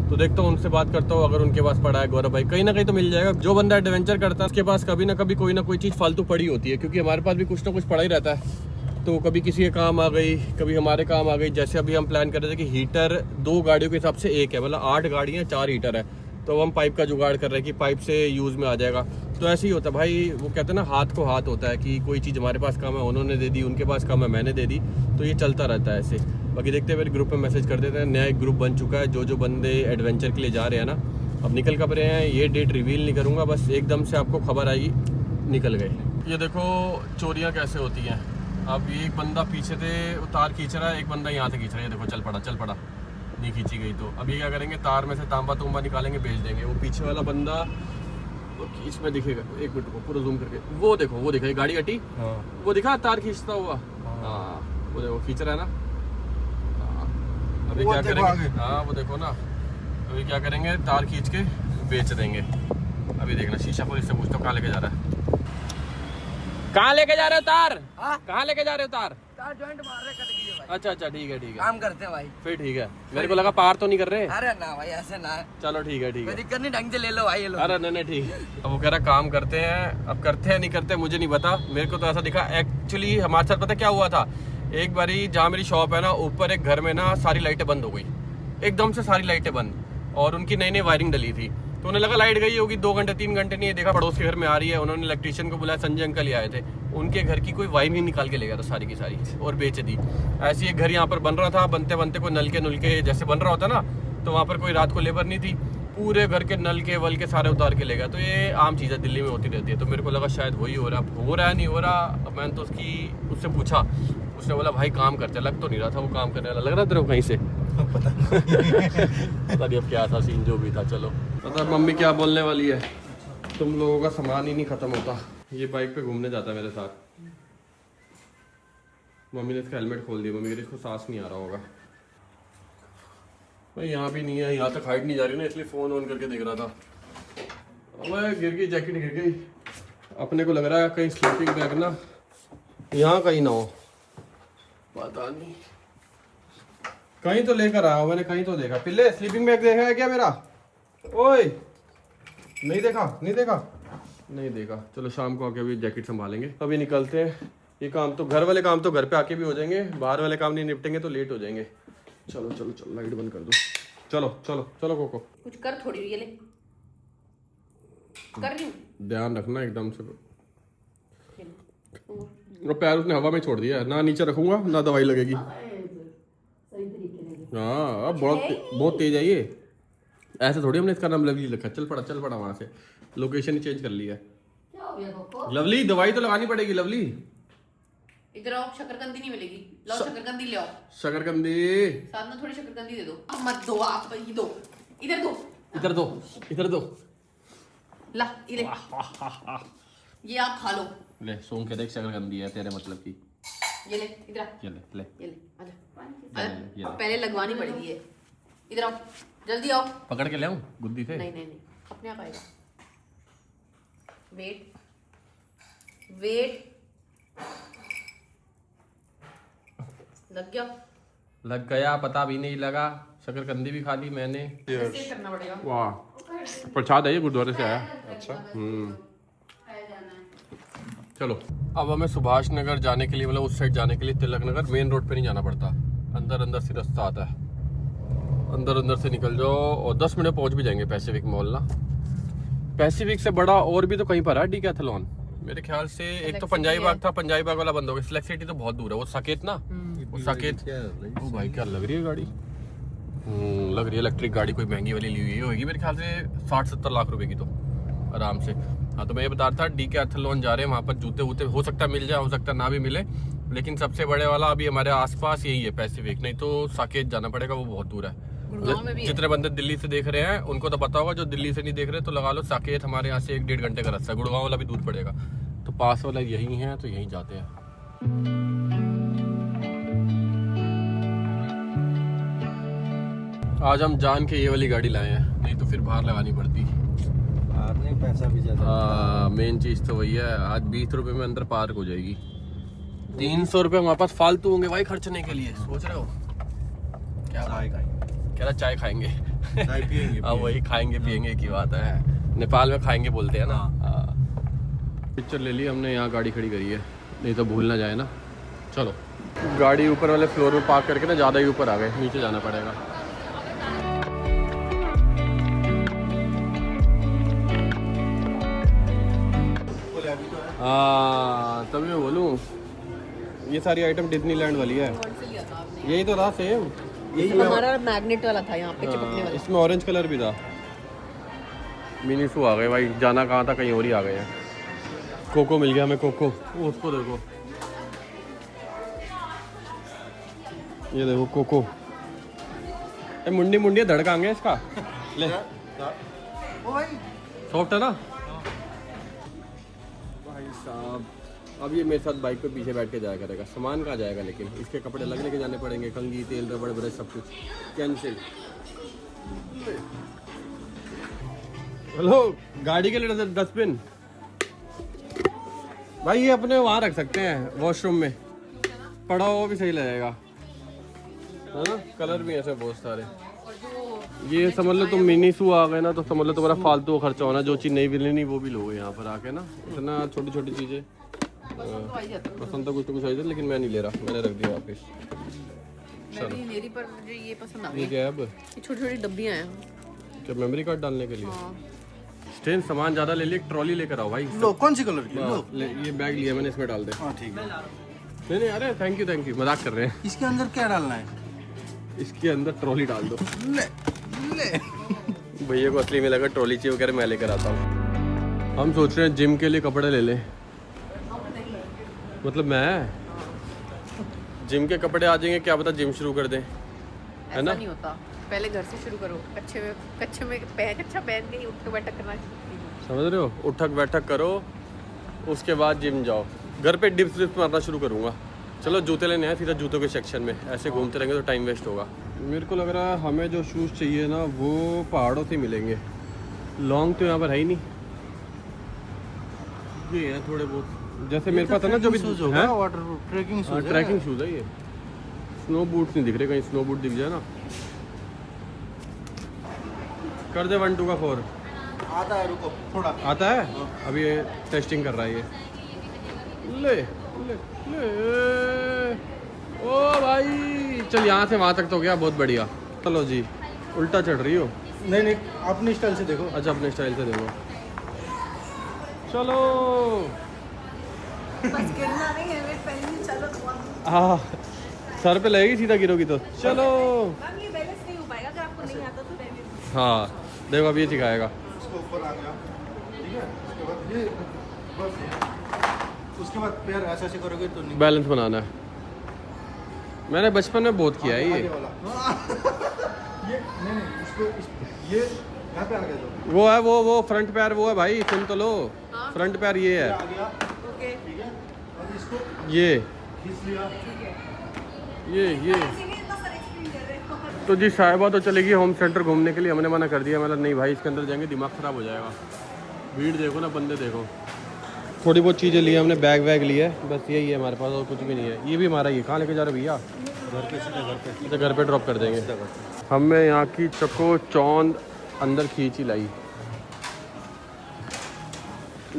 S2: तो देखता हूँ, उनसे बात करता हूँ, अगर उनके पास पड़ा है गौरव भाई कहीं ना कहीं तो मिल जाएगा। जो बंदा एडवेंचर करता है उसके पास कभी ना कभी कोई ना कोई चीज़ फालतू पड़ी होती है, क्योंकि हमारे पास भी कुछ ना कुछ पड़ा ही रहता है। तो कभी किसी के काम आ गई, कभी हमारे काम आ गई। जैसे अभी हम प्लान कर रहे थे कि हीटर 2 गाड़ियों के हिसाब से एक है, मतलब 8 गाड़ियाँ 4 हीटर है। तो हम पाइप का जुगाड़ कर रहे हैं कि पाइप से यूज़ में आ जाएगा। तो ऐसे ही होता है भाई, वो कहते हैं ना हाथ को हाथ होता है कि कोई चीज़ हमारे पास कम है उन्होंने दे दी, उनके पास कम है मैंने दे दी, तो ये चलता रहता है ऐसे। बाकी देखते हैं, मेरे ग्रुप में मैसेज कर देते हैं। नया एक ग्रुप बन चुका है, जो बंदे एडवेंचर के लिए जा रहे हैं ना, अब निकल कब रहे हैं ये डेट रिवील नहीं करूँगा, बस एकदम से आपको खबर आएगी निकल गए। ये देखो चोरियाँ कैसे होती हैं। अब एक बंदा पीछे से तार खींच रहा है, एक बंदा यहाँ से खींच रहा है, देखो चल पड़ा नहीं खींची गई। तो अभी क्या करेंगे, तार में से तांबा तुंबा निकालेंगे, बेच देंगे। वो पीछे वाला बंदा इसमें दिखेगा, एक मिनट को पूरा जूम करके, वो देखो वो दिखा गाड़ी हटी, वो दिखा तार खींचता हुआ, हाँ वो देखो खींच रहा है ना। अभी क्या करेंगे, हाँ वो देखो ना, अभी क्या करेंगे, तार खींच के बेच देंगे। अभी देखना, शीशा पुलिस से पूछता हूँ कहाँ लेके जा रहा है, कहाँ लेके जा रहे हो तार, कहाँ लेके जा रहे हो तार
S7: जॉइंट मार रहे, कट गई है भाई।
S2: अच्छा ठीक है
S7: काम करते हैं भाई,
S2: फिर ठीक है। मेरे को लगा पार तो नहीं कर रहे।
S7: अरे ना भाई ऐसे ना है,
S2: चलो ठीक है
S7: कोई दिक्कत नहीं, ढंग से ले लो भाई ये लो।
S2: अरे नहीं ठीक है। अब वो कह रहा काम करते हैं, अब करते हैं नहीं करते मुझे नहीं पता, मेरे को तो ऐसा दिखा। एक्चुअली हमारे साथ पता क्या हुआ था, एक बारी जहाँ मेरी शॉप है ना, ऊपर एक घर में ना सारी लाइटें बंद हो गई, एकदम से सारी लाइटें बंद, और उनकी नई वायरिंग डली थी। तो उन्हें लगा लाइट गई होगी, 2 घंटे 3 घंटे नहीं, देखा पड़ोस के घर में आ रही है। उन्होंने इलेक्ट्रीशियन को बुलाया, संजय अंकल ही आए थे, उनके घर की कोई वायरिंग निकाल के ले गया था सारी की सारी और बेच दी। ऐसे एक घर यहाँ पर बन रहा था, बनते बनते कोई नल के जैसे बन रहा होता ना, तो वहाँ पर कोई रात को लेबर नहीं थी, पूरे घर के नल के वल के सारे उतार के ले गया। तो ये आम चीज़ है, दिल्ली में होती रहती है। तो मेरे को लगा शायद वही हो रहा है नहीं हो रहा। अब मैंने तो उससे पूछा, उसने बोला भाई काम करते, लग तो नहीं रहा था वो काम करने वाला, लग रहा तेरे को कहीं से पता नहीं अब क्या था सीन, जो भी था। चलो पता मम्मी क्या बोलने वाली है, तुम लोगों का सामान ही नहीं खत्म होता। ये बाइक पे घूमने जाता है मेरे साथ, मम्मी ने इसका हेलमेट खोल दिया, मम्मी कह इसको सांस नहीं आ रहा होगा। भाई यहाँ भी नहीं है, यहाँ तक हाइट नहीं जा रही ना, इसलिए फ़ोन ऑन करके देख रहा था। अब गिर गई, जैकेट गिर गई। अपने को लग रहा है कहीं स्लीपिंग बैग ना यहाँ कहीं ना हो, पता नहीं कहीं तो लेकर आया हूँ मैंने, कहीं तो देखा। पिल्ले स्लीपिंग बैग देखा है क्या मेरा? ओए नहीं देखा। चलो शाम को आके अभी जैकेट संभालेंगे, अभी निकलते हैं। ये काम तो घर वाले काम तो घर पे आके भी हो जाएंगे, बाहर वाले काम नहीं निपटेंगे तो लेट हो जाएंगे। चलो लाइट बंद कर दो। चलो कोको
S6: कुछ कर, थोड़ी ये ले कर रही हूँ,
S2: ध्यान रखना एकदम से। और पैर उसने हवा में छोड़ दिया है, ना नीचे रखूंगा ना दवाई लगेगी। हाँ अब बहुत तेज है ये, ऐसे थोड़ी हमने इसका नाम लवली रखा। चल पड़ा वहां से, लोकेशन ही चेंज कर लिया है। लवली दवाई तो लगानी पड़ेगी। लवली
S6: इधर आओ, शकरकंदी नहीं मिलेगी, लाओ शकरकंदी ले आओ।
S2: शकरकंदी
S6: साथ में थोड़ी शकरकंदी दे दो। अब मत दो आप, ये दो, इधर दो ला, ये आप खा लो।
S2: ले सूंघ के देख, शकरकंदी है तेरे मतलब की।
S6: ये ले, इधर आ,
S2: ये ले
S6: आजा। पहले लगवानी पड़ेगी ये। इधर आओ, जल्दी आओ।
S2: पकड़ के ले आऊं गुद्दी से?
S6: नहीं अपने आप आएगा। वेट
S2: लग गया, पता भी नहीं लगा। शकरकंदी भी खा ली मैंने।
S6: ऐसे करना पड़ेगा।
S2: वाह, प्रसाद है ये, गुरुद्वारे से आया। अच्छा चलो अब हमें सुभाष नगर जाने के लिए, मतलब उस साइड जाने के लिए तिलक नगर मेन रोड पे नहीं जाना पड़ता, अंदर से रास्ता आता है। अंदर से निकल जाओ और 10 मिनट पहुंच भी जाएंगे पैसिफिक मॉल ना। पैसिफिक से बड़ा और भी तो कहीं पर है डीकैथलॉन मेरे ख्याल से। एक तो पंजाबी बाग था, पंजाबी बाग वाला बंद हो गया। सिलेक्ट सिटी तो बहुत दूर है, वो साकेत ना, वो साकेत। ओ भाई क्या लग रही है गाड़ी, लग रही है इलेक्ट्रिक गाड़ी, कोई महंगी वाली ली हुई होगी मेरे ख्याल से 60-70 लाख रुपए की तो आराम से। हाँ तो मैं ये बता रहा था डीकैथलॉन जा रहे हैं, वहाँ पर जूते वूते हो सकता है मिल जाए, हो सकता है ना भी मिले, लेकिन सबसे बड़े वाला अभी हमारे आसपास यही है पैसिफिक। नहीं तो साकेत जाना पड़ेगा, वो बहुत दूर है। जितने बंदे दिल्ली से देख रहे हैं उनको तो पता होगा, जो दिल्ली से नहीं देख रहे तो लगा लो साकेत हमारे यहाँ से 1-1.5 घंटे का रास्ता है। गुड़गांव वाला भी दूर पड़ेगा, तो पास वाला यही है तो यहीं जाते हैं। आज हम जान के ये वाली गाड़ी लाए हैं, नहीं तो फिर बाहर लगानी पड़ती।
S1: पैसा भी ज्यादा।
S2: हाँ मेन चीज तो वही है। आज 20 रुपए में अंदर पार्क हो जाएगी, 300 रुपए हमारे पास फालतू होंगे भाई खर्चने के लिए। सोच रहे हो क्या? कह रहा चाय खाएंगे।
S1: चाय पियेंगे
S2: हाँ वही खाएंगे पियेंगे की बात है। नेपाल में खाएंगे बोलते हैं ना। पिक्चर ले ली हमने, यहाँ गाड़ी खड़ी करी है, नहीं तो भूल ना जाए ना। चलो गाड़ी ऊपर वाले फ्लोर में पार्क करके ना ज़्यादा ही ऊपर आ गए, नीचे जाना पड़ेगा। हाँ तभी मैं बोलूँ, ये सारी आइटम डिज्नीलैंड वाली है। यही तो था सेम,
S6: हमारा मैग्नेट वाला था यहाँ पे चिपकने वाला।
S2: इसमें ऑरेंज कलर भी था। मिनी शू आ गए भाई, जाना कहाँ था कहीं और ही आ गए हैं। कोको मिल गया हमें, कोको। वो उसको देखो, ये देखो कोको। ये मुंडी मुंडी धड़काएंगे इसका। ले सॉफ्ट है ना भाई साहब। अब ये मेरे साथ बाइक पे पीछे बैठ के जाया करेगा। सामान कहाँ जाएगा लेकिन, इसके कपड़े अलग लेके जाने पड़ेंगे, कंघी तेल रबड़ ब्रश सब कुछ कैंसिल। हेलो, गाड़ी के लिए डस्टबिन भाई ये अपने वहाँ रख सकते हैं वॉशरूम में, पड़ा हुआ भी सही लगेगा है ना। कलर भी ऐसे बहुत सारे। ये समझ लो तुम मिनी शू आ गए ना, तो समझ लो तुम्हारा फालतू खर्चा होना। जो चीज़ नहीं मिलनी वो भी लोगे यहाँ पर आके ना। इतना छोटी छोटी चीज़ें पसंद तो कुछ आई थी, लेकिन मैं नहीं ले रहा, मैंने रख दिया वापस।
S6: मैं भी मेरी पर मुझे ये पसंद आ
S2: ये
S6: गई।
S2: क्या है अब?
S6: ये छोटी छोटी डब्बियाँ हैं।
S2: क्या मेमोरी कार्ड डालने के लिए? स्टेन सामान ज़्यादा ले लिए, ट्रॉली लेकर आओ भाई।
S1: लो कौन सी कलर की? लो
S2: ये बैग लिया मैंने, इसमें डाल दे।
S1: हाँ ठीक है।
S2: नहीं नहीं अरे थैंक यू मजाक कर रहे हैं।
S1: इसके अंदर क्या डालना है?
S2: इसके अंदर ट्रॉली डाल दो।
S1: ले ले
S2: भैया को असली में लगा ट्रॉली चाहिए वगैरह, मैं लेकर आता हूँ। हम सोच रहे हैं जिम के लिए कपड़े ले लें। मतलब मैं जिम के कपड़े आ जाएंगे, क्या पता जिम शुरू कर दें, है ना।
S6: नहीं होता, पहले घर से शुरू करो। कच्चे में कच्चा पहन के उठ बैठक करना।
S2: समझ रहे हो, उठक बैठक करो, उसके बाद जिम जाओ। घर पे डिप्स विप्स मारना शुरू करूँगा। चलो जूते लेने हैं सीधा जूतों के सेक्शन में, ऐसे घूमते रहेंगे तो टाइम वेस्ट होगा। मेरे को लग रहा है हमें जो शूज़ चाहिए ना वो पहाड़ों से मिलेंगे। लॉन्ग तो यहाँ पर है ही नहीं, ये है थोड़े बहुत। जैसे मेरे पास है ना जो भी
S1: शूज होगा, वाटर ट्रैकिंग शूज है।
S2: ट्रैकिंग शूज़ है ये। स्नो बूट्स नहीं दिख रहे, कहीं स्नो बूट दिख जाए ना। कर दे 1 2 का 4
S1: आता है, रुको थोड़ा
S2: आता है। अभी ये टेस्टिंग कर रहा है ये। ले ले ले ओ भाई, चल यहाँ से वहाँ तक तो गया, बहुत बढ़िया। चलो जी, उल्टा चढ़ रही हो।
S1: नहीं नहीं, अपनी स्टाइल से देखो।
S2: अच्छा अपने स्टाइल से देखो। चलो
S6: बस गिरना नहीं है, वेट पहले चलो तो
S2: हाँ, सर पे लगेगी सीधा गिरोगी तो। चलो
S6: मैम ये बैलेंस नहीं हो पाएगा, अगर आपको नहीं आता तो रहने दो।
S2: हाँ देखो अब ये सिखाएगा।
S1: उसको ऊपर आ गया, ठीक है। उसके बाद ये बस, उसके बाद पैर ऐसे ऐसे करोगे तो नहीं।
S2: बैलेंस बनाना है, मैंने बचपन में बहुत किया है ये।
S1: आगे वाला ये नहीं नहीं, इसको ये यहाँ पे आ गया तो
S2: वो है वो फ्रंट पैर वो है भाई, सुन तो लो। फ्रंट पैर ये है,
S1: आ गया,
S6: ओके
S1: ठीक है। अब इसको
S2: ये
S1: खींच लिया।
S2: ये तो जी साहिबा तो चलेगी होम सेंटर घूमने के लिए। हमने मना कर दिया, मतलब नहीं भाई इसके अंदर जाएंगे दिमाग ख़राब हो जाएगा। भीड़ देखो ना, बंदे देखो। थोड़ी बहुत चीज़ें ली हमने, बैग वैग लिया है, बस यही है हमारे पास और कुछ भी नहीं है। ये भी हमारा ही। कहाँ लेके जा रहे भैया?
S1: घर पे सीधा घर पे।
S2: तो घर पे ड्रॉप कर देंगे। हमें यहाँ की चको चौंद अंदर खींच ही लाई।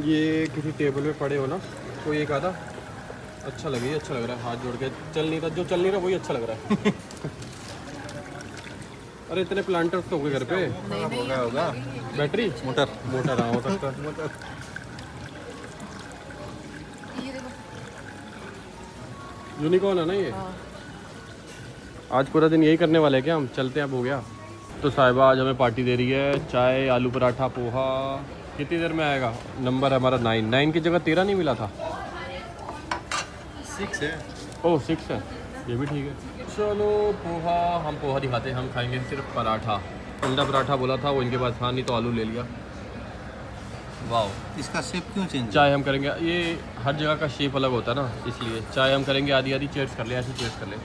S2: ये किसी टेबल पे पड़े हो ना, कोई एक आधा अच्छा लगे, अच्छा लग रहा है। हाथ जोड़ के चल नहीं रहा, जो चल नहीं रहा वही अच्छा लग रहा है। अरे इतने प्लांटर्स तो हो गए घर पे।
S1: होगा
S2: बैटरी
S1: मोटर
S2: मोटर हाँ हो सकता है।
S1: मोटर।
S6: ये देखो।
S2: यूनिकॉर्न है ना ये। आज पूरा दिन यही करने वाले हैं क्या हम? चलते हैं, अब हो गया। तो साहिबा आज हमें पार्टी दे रही है, चाय आलू पराठा पोहा। कितनी देर में आएगा? नंबर है हमारा 9 की जगह 13 नहीं मिला था।
S1: 6 है।
S2: ओह 6 है, ये भी ठीक है। चलो पोहा, हम पोहा दिखाते हैं। हम खाएंगे सिर्फ पराठा। अंडा पराठा बोला था वो इनके पास था नहीं, तो आलू ले लिया। वाह,
S1: इसका शेप क्यों चेंज?
S2: चाय हम करेंगे, ये हर जगह का शेप अलग होता है ना, इसलिए चाय हम करेंगे आधी आधी। चेयर्स कर ले, ऐसे चेयर्स कर ले।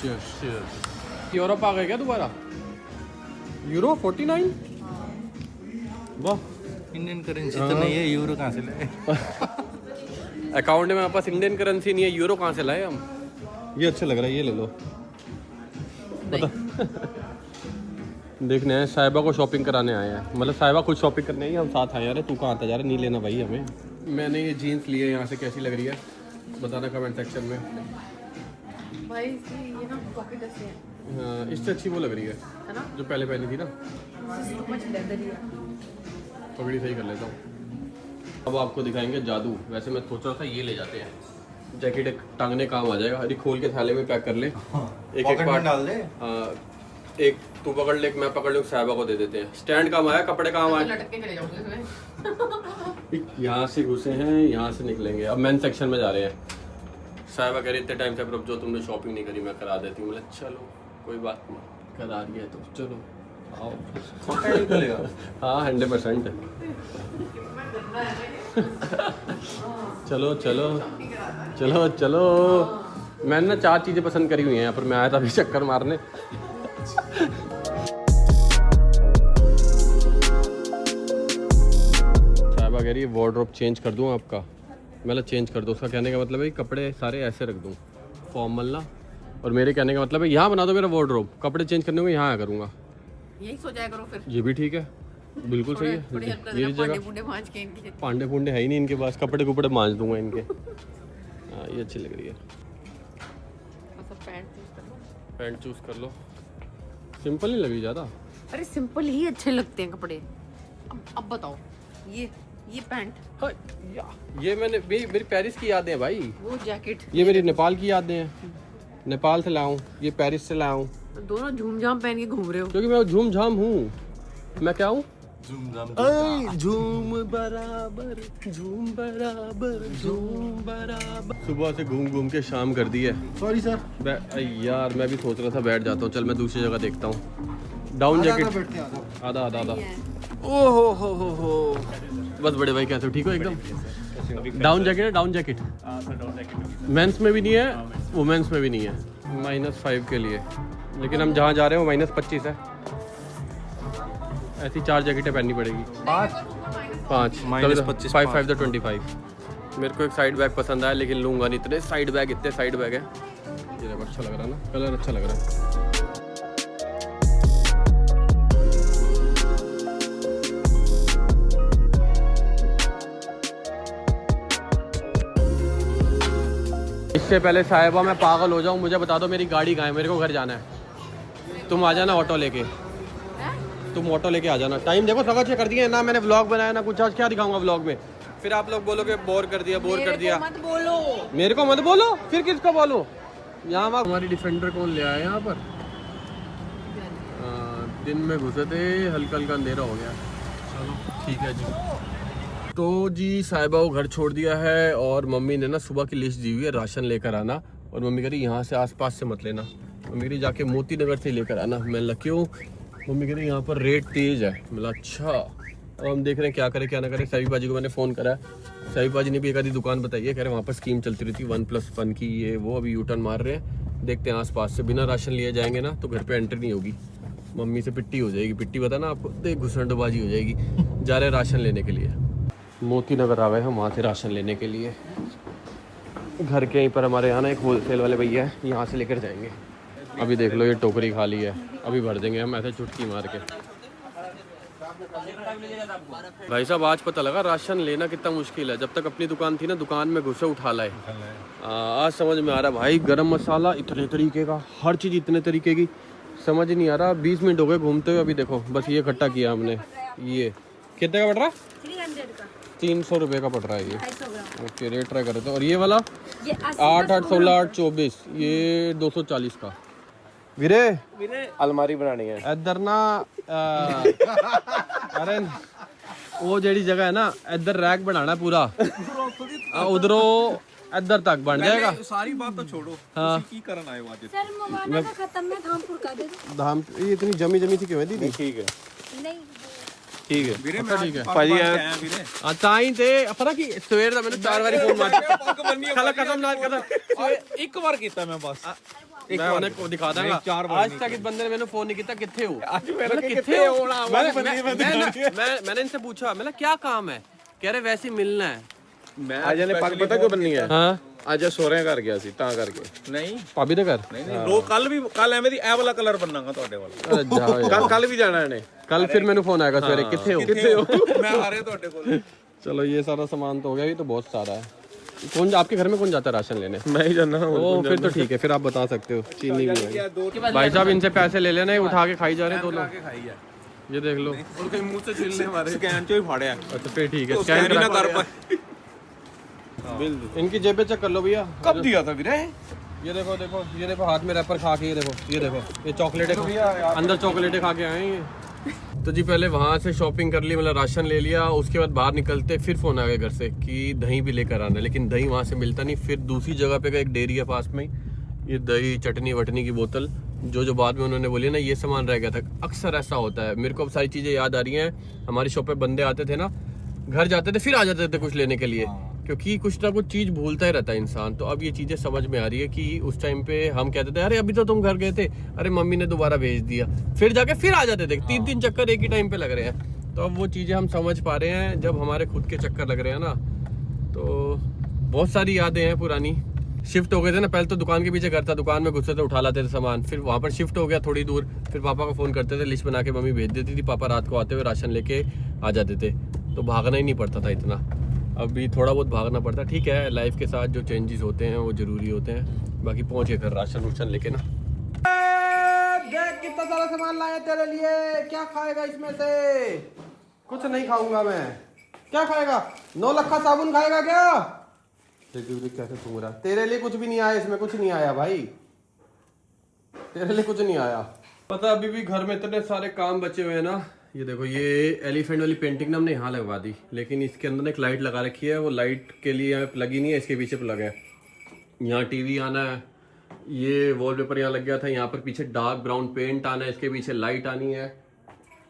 S2: चेयर्स। यूरोप आ गए क्या दोबारा? यूरो 49? वाह,
S1: इंडियन करेंसी तो नहीं है, यूरो कहाँ से लाए?
S2: अकाउंट में हमारे पास इंडियन करेंसी नहीं है, यूरो कहाँ से लाए हम? ये अच्छा लग रहा है, ये ले लो। पता देखने हैं साहिबा को शॉपिंग कराने आए हैं, मतलब साहिबा खुद शॉपिंग करने आई है, हम साथ आए। अरे तू कहाँ आता जा रहा, नहीं लेना भाई हमें। मैंने ये जीन्स ली है, यहाँ से कैसी लग रही है बताना कमेंट सेक्शन में।
S6: भाई ये ना पॉकेट ऐसे है
S2: हाँ, इससे अच्छी वो लग रही है
S6: ना,
S2: जो पहले पहनी थी ना।
S6: मच लेदर ही है।
S2: पगड़ी सही कर लेता हूँ। अब आपको दिखाएंगे जादू। वैसे मैं सोच रहा था ये ले जाते हैं, जैकेट एक टांगने काम आ जाएगा। अरे खोल के थैले में पैक कर ले, एक एक पार्ट
S1: डाल दे।
S2: एक तू पकड़ ले, मैं पकड़ लूँ, साहिबा को दे देते हैं। स्टैंड काम आया, कपड़े काम आए।
S6: लटक के चले जाओगे इसमें।
S2: यहाँ से घुसे हैं, यहाँ से निकलेंगे। अब मेन सेक्शन में जा रहे हैं। साहिबा कह रही इतने टाइम से जो तुमने शॉपिंग नहीं करी मैं करा देती हूँ। मतलब चलो कोई बात नहीं, करा रही है तो चलो आओ। हाँ 100%। चलो चलो चलो चलो। मैंने ना 4 चीज़ें पसंद करी हुई हैं यहाँ पर, मैं आया था अभी चक्कर मारने। साहिबा कह रही है वार्डरोब चेंज कर दूँ आपका। मतलब चेंज कर दो, उसका कहने का मतलब है कि कपड़े सारे ऐसे रख दूँ फॉर्मल ना, और मेरे कहने का मतलब है यहाँ बना दो मेरा वार्डरोब, कपड़े चेंज करने को यहाँ आया करूँगा।
S6: यही सोचा करो फिर।
S2: ये भी ठीक है, बिल्कुल सही है। मेरी जगह पांडे पुंडे है ही नहीं इनके पास, कपड़े कुपड़े मांज दूंगा इनके। हाँ ये अच्छी लग रही है। पैंट चूज कर लो, सिंपल नहीं लगी ज़्यादा।
S6: अरे सिंपल ही अच्छे लगते हैं कपड़े। अब बताओ ये पैंट,
S2: हाँ, ये मेरी पेरिस की यादें हैं भाई।
S6: वो जैकेट,
S2: ये मेरी नेपाल की यादें हैं, नेपाल से लाऊं, ये पेरिस से लाऊं।
S6: दोनों झूम झाम पहन के घूम रहे हो।
S2: क्योंकि मैं झूम झाम हूँ। मैं क्या हूँ?
S1: झूम बराबर झूम बराबर।
S2: सुबह से घूम घूम के शाम कर दी है।
S1: Sorry sir.
S2: यार मैं भी सोच रहा था बैठ जाता हूँ, चल मैं दूसरी जगह देखता हूँ। डाउन जैकेट आधा आधा। ओहो हो। बस बड़े भाई कैसे हो, ठीक हो एकदम? डाउन जैकेट है, डाउन जैकेट मेंस में भी नहीं है, वुमेन्स में भी नहीं है। -5 के लिए, लेकिन हम जहाँ जा रहे हैं वो -25 है। ऐसी 4 जैकेटें पहननी पड़ेगी। 5
S1: -25
S2: 5 तो 25। मेरे को एक साइड बैग पसंद आया, लेकिन लूंगा नहीं। इतने साइड बैग है। ये देखो अच्छा लग रहा है ना, कलर अच्छा लग रहा है। इससे पहले साहिबा मैं पागल हो जाऊं, मुझे बता दो मेरी गाड़ी कहाँ है, मेरे को घर जाना है। तुम आ जाना ऑटो लेके, तुम ऑटो लेके आ जाना। टाइम देखो 6:15 कर दिए ना, मैंने व्लॉग बनाया ना कुछ। आज क्या दिखाऊंगा व्लॉग में? फिर आप लोग बोलोगे बोर कर दिया।
S6: मत बोलो,
S2: मेरे को मत बोलो, फिर किसको बोलो? यहाँ हमारी डिफेंडर कौन ले आया यहाँ पर? दिन में घुसे थे, हल्का हल्का अंधेरा हो गया। चलो ठीक है जी। तो जी साहिबा को घर छोड़ दिया है, और मम्मी ने ना सुबह की लिस्ट दी हुई है राशन लेकर आना। और मम्मी कह रही यहाँ से आसपास से मत लेना, मम्मी कह रही जाके मोती नगर से लेकर आना। मैं क्यों? मम्मी कह रही यहाँ पर रेट तेज है। मतलब अच्छा। अब हम देख रहे हैं क्या करें क्या ना करें। सभी बाजी को मैंने फ़ोन करा है, सभी बाजी ने भी एक आधी दुकान बताई है, कह रहे वहाँ पर स्कीम चलती रहती है 1+1 की, ये वो। अभी यूटर्न मार रहे हैं, देखते हैं आसपास से। बिना राशन लिए जाएंगे ना तो घर पे एंट्री नहीं होगी, मम्मी से पिट्टी हो जाएगी। पिट्टी पता ना आपको, देख घुसंडबाजी हो जाएगी। जा रहे हैं राशन लेने के लिए, मोती नगर आ गए हम वहाँ से राशन लेने के लिए। घर के यहीं पर हमारे यहाँ ना एक होलसेल वाले भैया है, यहाँ से लेकर जाएंगे। अभी देख लो ये टोकरी खाली है, अभी भर देंगे हम ऐसे चुटकी मार के। भाई साहब आज पता लगा राशन लेना कितना मुश्किल है। जब तक अपनी दुकान थी ना, दुकान में घुसे उठा लाए। आज समझ में आ रहा भाई, गरम मसाला इतने तरीके का, हर चीज़ इतने तरीके की, समझ ही नहीं आ रहा। 20 मिनट हो गए घूमते हुए। अभी देखो बस ये इकट्ठा किया हमने। ये कितने का पड़ रहा? 300 रुपये का पड़ रहा है ये। ओके रेट ट्राई कर रहे थे। और ये वाला 8 8 16 8 24, ये 240 का। वीरे
S5: अलमारी बनानी है
S2: इधर ना। अरे वो जेडी जगह है ना, इधर रैक बनाना पूरा, उधरों इधर तक बन जाएगा।
S8: सारी बात तो छोड़ो,
S2: हाँ
S8: की करन आए आज?
S9: सर मवाना का खत्म है, धामपुर का दे दो।
S2: धाम ये इतनी जमी थी क्यों है दीदी?
S5: ठीक है
S9: नहीं
S2: ठीक है
S8: ਵੀਰੇ
S2: अच्छा ठीक है
S5: ਭਾਜੀ
S8: ਵੀਰੇ
S2: ताई थे पता की सवेर ਦਾ ਮੈਨੂੰ 4 ਵਾਰੀ ਫੋਨ ਮਾਰਿਆ।
S8: ਪੱਗ ਬੰਨੀ
S2: खाला कसम ना कदम
S8: ਇੱਕ ਵਾਰ ਕੀਤਾ ਮੈਂ ਬਸ
S2: मैं उन्हें को दिखा दूंगा। आज तक इस बंदे ने मैंने फोन नहीं किया किथे हो।
S8: ਅੱਜ ਮੇਰੇ
S2: मतलब
S8: ਕਿੱਥੇ ਹੋਣਾ
S2: मैंने इनसे पूछा, मैंने क्या काम है? कह रहे वैसे मिलना है।
S8: मैं
S5: आज ने पग पता क्यों बननी है?
S2: हाँ
S5: ਅੱਜ ਸੋਹਰਿਆਂ ਘਰ ਗਿਆ ਸੀ ਤਾਂ ਕਰਕੇ।
S8: ਨਹੀਂ
S2: भाभी दे घर
S8: ਨਹੀਂ ਨਹੀਂ ਰੋ ਕੱਲ ਐਵੇਂ ਦੀ ਇਹ ਵਾਲਾ ਕਲਰ ਬੰਨਾਂਗਾ ਤੁਹਾਡੇ ਵਾਲਾ।
S2: अरे जाओ यार।
S5: ਕੱਲ ਵੀ ਜਾਣਾ ਇਹਨੇ।
S2: कल फिर मैंने फोन आएगा सवेरे कितने हो
S8: ਕਿੱਥੇ ਹੋ? ਮੈਂ ਆ ਰਿਹਾ ਤੁਹਾਡੇ ਕੋਲ।
S2: चलो ये सारा सामान तो हो गया, ये तो बहुत सारा है। कौन आपके घर में कौन जाता है राशन लेने?
S5: ਮੈਂ ही जाना हूँ।
S2: ओ फिर तो ठीक है, फिर आप बता सकते हो। चीनी भी है भाई साहब, इनसे पैसे ले लेना, ये उठा के खाई जा रहे हैं दोनों।
S8: ਖਾਈ ਆ
S2: ये देख लो।
S8: और कहीं मुंह से छील ले हमारे स्कैन चो ही फाड़े
S2: अच्छा फिर ठीक है,
S8: स्कैन ही ना
S2: करा-
S8: कर पाए।
S2: इनकी जेबें चेक कर लो भैया।
S8: कब दिया था वीरे?
S2: ये देखो देखो, ये देखो हाथ में रैपर खा के, ये देखो ये चॉकलेटें अंदर चॉकलेटें खा के आए हैं ये। तो जी पहले वहाँ से शॉपिंग कर ली, मतलब राशन ले लिया, उसके बाद बाहर निकलते फिर फोन आ गया घर से कि दही भी लेकर आना, लेकिन दही वहाँ से मिलता नहीं। फिर दूसरी जगह पे गए, एक डेयरी है पास में ही, ये दही चटनी वटनी की बोतल जो बाद में उन्होंने बोली ना, ये सामान रह गया था। अक्सर ऐसा होता है, मेरे को अब सारी चीज़ें याद आ रही हैं। हमारी शॉप पे बंदे आते थे ना, घर जाते थे फिर आ जाते थे कुछ लेने के लिए, क्योंकि कुछ ना कुछ चीज़ भूलता ही रहता है इंसान। तो अब ये चीज़ें समझ में आ रही है कि उस टाइम पे हम कहते थे अरे अभी तो तुम घर गए थे, अरे मम्मी ने दोबारा भेज दिया, फिर जाके फिर आ जाते थे। 3-3 चक्कर एक ही टाइम पे लग रहे हैं। तो अब वो चीज़ें हम समझ पा रहे हैं, जब हमारे खुद के चक्कर लग रहे हैं ना, तो बहुत सारी यादें हैं पुरानी। शिफ्ट हो गए थे ना, पहले तो दुकान के पीछे घर था, दुकान में घुसते थे, उठा लाते थे सामान, फिर वहाँ पर शिफ्ट हो गया थोड़ी दूर, फिर पापा को फ़ोन करते थे, लिस्ट बना के मम्मी भेज देती थी, पापा रात को आते हुए राशन लेके आ जाते थे, तो भागना ही नहीं पड़ता था इतना। अभी थोड़ा बहुत भागना पड़ता, ठीक है, लाइफ के साथ जो चेंजेस होते हैं वो ज़रूरी होते हैं। बाकी पहुँच गए घर राशन वाशन लेके ना। देख कितना सारा सामान लाया तेरे लिए, क्या खाएगा इसमें से? कुछ नहीं खाऊंगा मैं। क्या खाएगा? 9 लखा साबुन खाएगा क्या? कैसे घूम रहा? तेरे लिए कुछ भी नहीं आया, इसमें कुछ नहीं आया भाई, तेरे लिए कुछ नहीं आया। पता अभी भी घर में इतने सारे काम बचे हुए हैं ना। ये देखो, ये एलिफेंट वाली पेंटिंग ना हमने यहाँ लगवा दी, लेकिन इसके अंदर एक लाइट लगा रखी है, वो लाइट के लिए यहाँ प्लग ही नहीं है, इसके पीछे प्लग है। यहाँ टीवी आना है, ये वॉलपेपर यहाँ लग गया था, यहाँ पर पीछे डार्क ब्राउन पेंट आना है, इसके पीछे लाइट आनी है।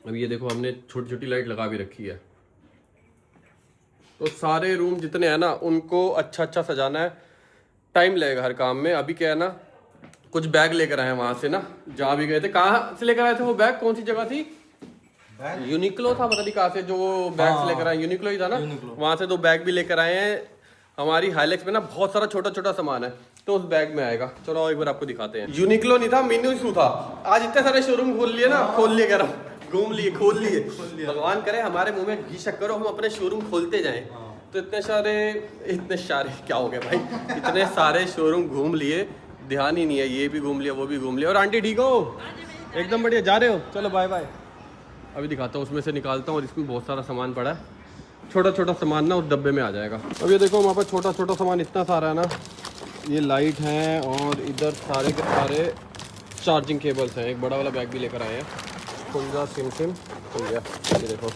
S2: अब ये देखो हमने छोटी छोटी लाइट लगा भी रखी है। तो सारे रूम जितने हैं ना उनको अच्छा अच्छा सजाना है, टाइम लगेगा हर काम में। अभी क्या है ना, कुछ बैग लेकर आए हैं वहाँ से ना, जहाँ भी गए थे। कहाँ से लेकर आए थे वो बैग? कौन सी जगह थी? यूनिक्लो था, पता नहीं कहाँ से जो बैग से लेकर आए, यूनिक्लो ही था ना, वहाँ से 2 बैग भी लेकर आए हैं। हमारी हाइलेक्स में ना बहुत सारा छोटा छोटा सामान है, तो उस बैग में आएगा। चलो एक बार आपको दिखाते हैं। यूनिक्लो नहीं था, मिनीशू था। आज इतने सारे शोरूम खोल लिए ना, खोल लिए कह रहा हूँ, घूम लिए, खोल लिए। भगवान करे हमारे मुंह में घी शक्कर हो, हम अपने शोरूम खोलते जाएं। तो इतने सारे क्या हो गया भाई, इतने सारे शोरूम घूम लिए, ध्यान ही नहीं है, ये भी घूम लिया, वो भी घूम लिया। और आंटी ठीक हो? एकदम बढ़िया। जा रहे हो? चलो बाय बाय। अभी दिखाता हूँ, उसमें से निकालता हूँ, और इसमें बहुत सारा सामान पड़ा है। छोटा छोटा सामान ना उस डब्बे में आ जाएगा। अब ये देखो वहाँ पर छोटा छोटा सामान इतना सारा है ना, ये लाइट है, और इधर सारे के सारे चार्जिंग केबल्स हैं। एक बड़ा वाला बैग भी लेकर आए हैं, खुल जा सिम खुल गया। ये देखो,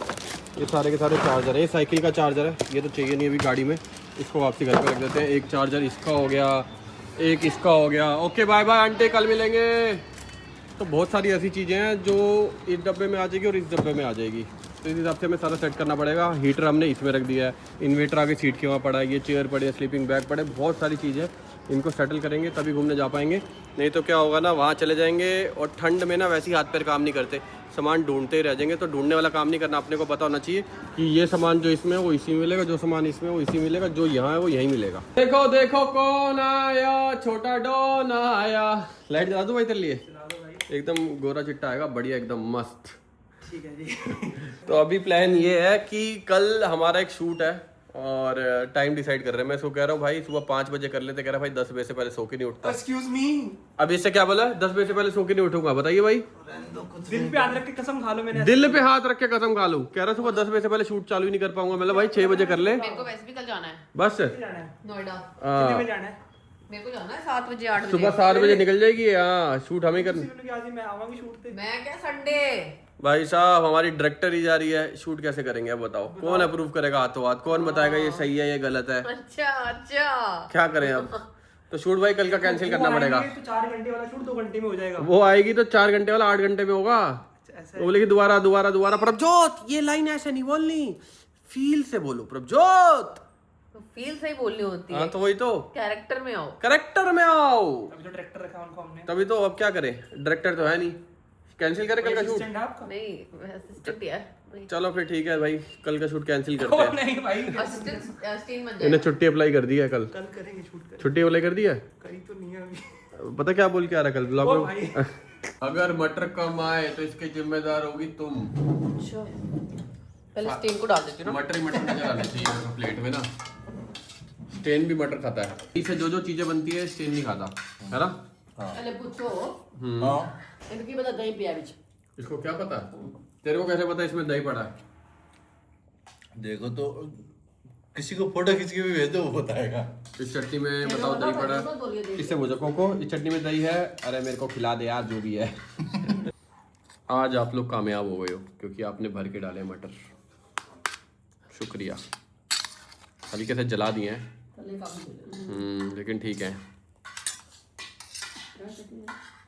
S2: ये सारे के सारे चार्जर है। ये साइकिल का चार्जर है, ये तो चाहिए नहीं अभी गाड़ी में, इसको वापसी घर पे रख देते हैं। एक चार्जर इसका हो गया, एक इसका हो गया। ओके बाय बाय आंटी, कल मिलेंगे। तो बहुत सारी ऐसी चीज़ें हैं जो इस डब्बे में आ जाएगी और इस डब्बे में आ जाएगी, तो इस हिसाब से हमें सारा सेट करना पड़ेगा। हीटर हमने इसमें रख दिया है, इन्वर्टर आगे सीट के वहाँ पड़ा है, ये चेयर पड़े, स्लीपिंग बैग पड़े, बहुत सारी चीज़ें। इनको सेटल करेंगे तभी घूमने जा पाएंगे, नहीं तो क्या होगा ना, वहाँ चले जाएंगे और ठंड में ना वैसे ही हाथ पैर काम नहीं करते, सामान ढूंढते ही रह जाएंगे। तो ढूंढने वाला काम नहीं करना, अपने को पता होना चाहिए कि ये सामान जो इसमें है वो इसी में मिलेगा, जो सामान इसमें वो इसी मिलेगा, जो यहाँ है वो यहीं मिलेगा। देखो देखो कौन आया, छोटा डॉन आया। लाइट जला दो भाई तेरे लिए, एकदम गोरा चिट्टा आएगा, बढ़िया एकदम मस्त। ठीक है जी। तो अभी प्लान ये है कि कल हमारा एक शूट है और टाइम डिसाइड कर रहे हैं। मैं इसको कह रहा हूँ भाई सुबह 5 बजे कर लेते, कह रहा भाई 10 बजे से पहले सो के नहीं उठता। एक्सक्यूज मी, अभी इससे क्या बोला? 10 बजे से पहले सो के नहीं उठूंगा, बताइए भाई।
S10: दिल पे हाथ रख के कसम खा लो। मैंने
S2: दिल पे हाथ रख के कसम खा लूं, कह रहा सुबह 10 बजे से पहले शूट चालू ही नहीं कर पाऊंगा। मतलब भाई 6 बजे कर ले।
S6: मेरे को वैसे भी कल जाना है,
S2: बस
S6: नोएडा।
S10: कितने बजे जाना है?
S6: मेरे को जाना है 7 बजे 8 बजे।
S2: सुबह 7 बजे निकल जाएगी। हाँ शूट हमें करना।
S10: मैं आवांगी शूट पे।
S6: मैं क्या संडे?
S2: भाई साहब हमारी डायरेक्टर ही जा रही है, शूट कैसे करेंगे अब बताओ? कौन अप्रूव करेगा हाथों हाथ? कौन बताएगा ये सही है ये गलत है?
S6: अच्छा अच्छा,
S2: क्या करें अब? तो शूट भाई कल का कैंसिल करना पड़ेगा।
S10: तो 4 घंटे वाला शूट 2 घंटे में हो जाएगा।
S2: वो आएगी तो 4 घंटे वाला 8 घंटे में होगा। वो बोलेगी दोबारा दोबारा दोबारा, प्रभजोत ये लाइन ऐसे नहीं बोलनी, फील से बोलो प्रभजोत।
S6: तो फील सही बोलनी होती है।
S2: हाँ तो वही तो,
S6: कैरेक्टर में आओ,
S2: कैरेक्टर में आओ।
S10: अभी तो डायरेक्टर रखा उनको हमने।
S2: तभी तो अब क्या करें, डायरेक्टर तो है नहीं, कैंसिल करें कल का शूट?
S10: असिस्टेंट आपका?
S6: नहीं असिस्टेंट यार
S2: चलो फिर ठीक है भाई, कल का शूट कैंसिल करते हैं।
S10: नहीं भाई
S6: असिस्टेंट स्टेन बन
S2: इन्हें छुट्टी अप्लाई कर दी है कल।
S10: कल करेंगे शूट करेंगे।
S2: छुट्टी अप्लाई कर दी है?
S10: करी तो नहीं है अभी।
S2: पता क्या बोल के आ रहा कल ब्लॉग
S10: ओ
S2: में?
S10: भाई
S2: अगर मटर कम आए तो इसके जिम्मेदार होगी तुम।
S6: अच्छा पहले स्टेन को डाल देती हूँ ना।
S2: मटर ही मटर नजर आने चाहिए मेरे को प्लेट में ना। स्टेन भी मटर खाता है। इसे जो जो चीजें बनती है स्टेन नहीं खाता, है ना?
S6: पहले पूछो
S1: हाँ
S6: इनकी पता दही पिया बीच।
S2: इसको क्या पता? तेरे को कैसे पता इसमें दही पड़ा है?
S1: देखो तो किसी को फोटो खींच के भी भेज दो, वो बताएगा।
S2: इस चटनी में बताओ दही पड़ा है? इससे पूछो कोको इस चटनी में दही है? अरे मेरे को खिला दे यार जो भी है। आज आप लोग कामयाब हो गए हो क्योंकि आपने भर के डाले मटर। शुक्रिया। हल्के से जला दिए हैं लेकिन ठीक है।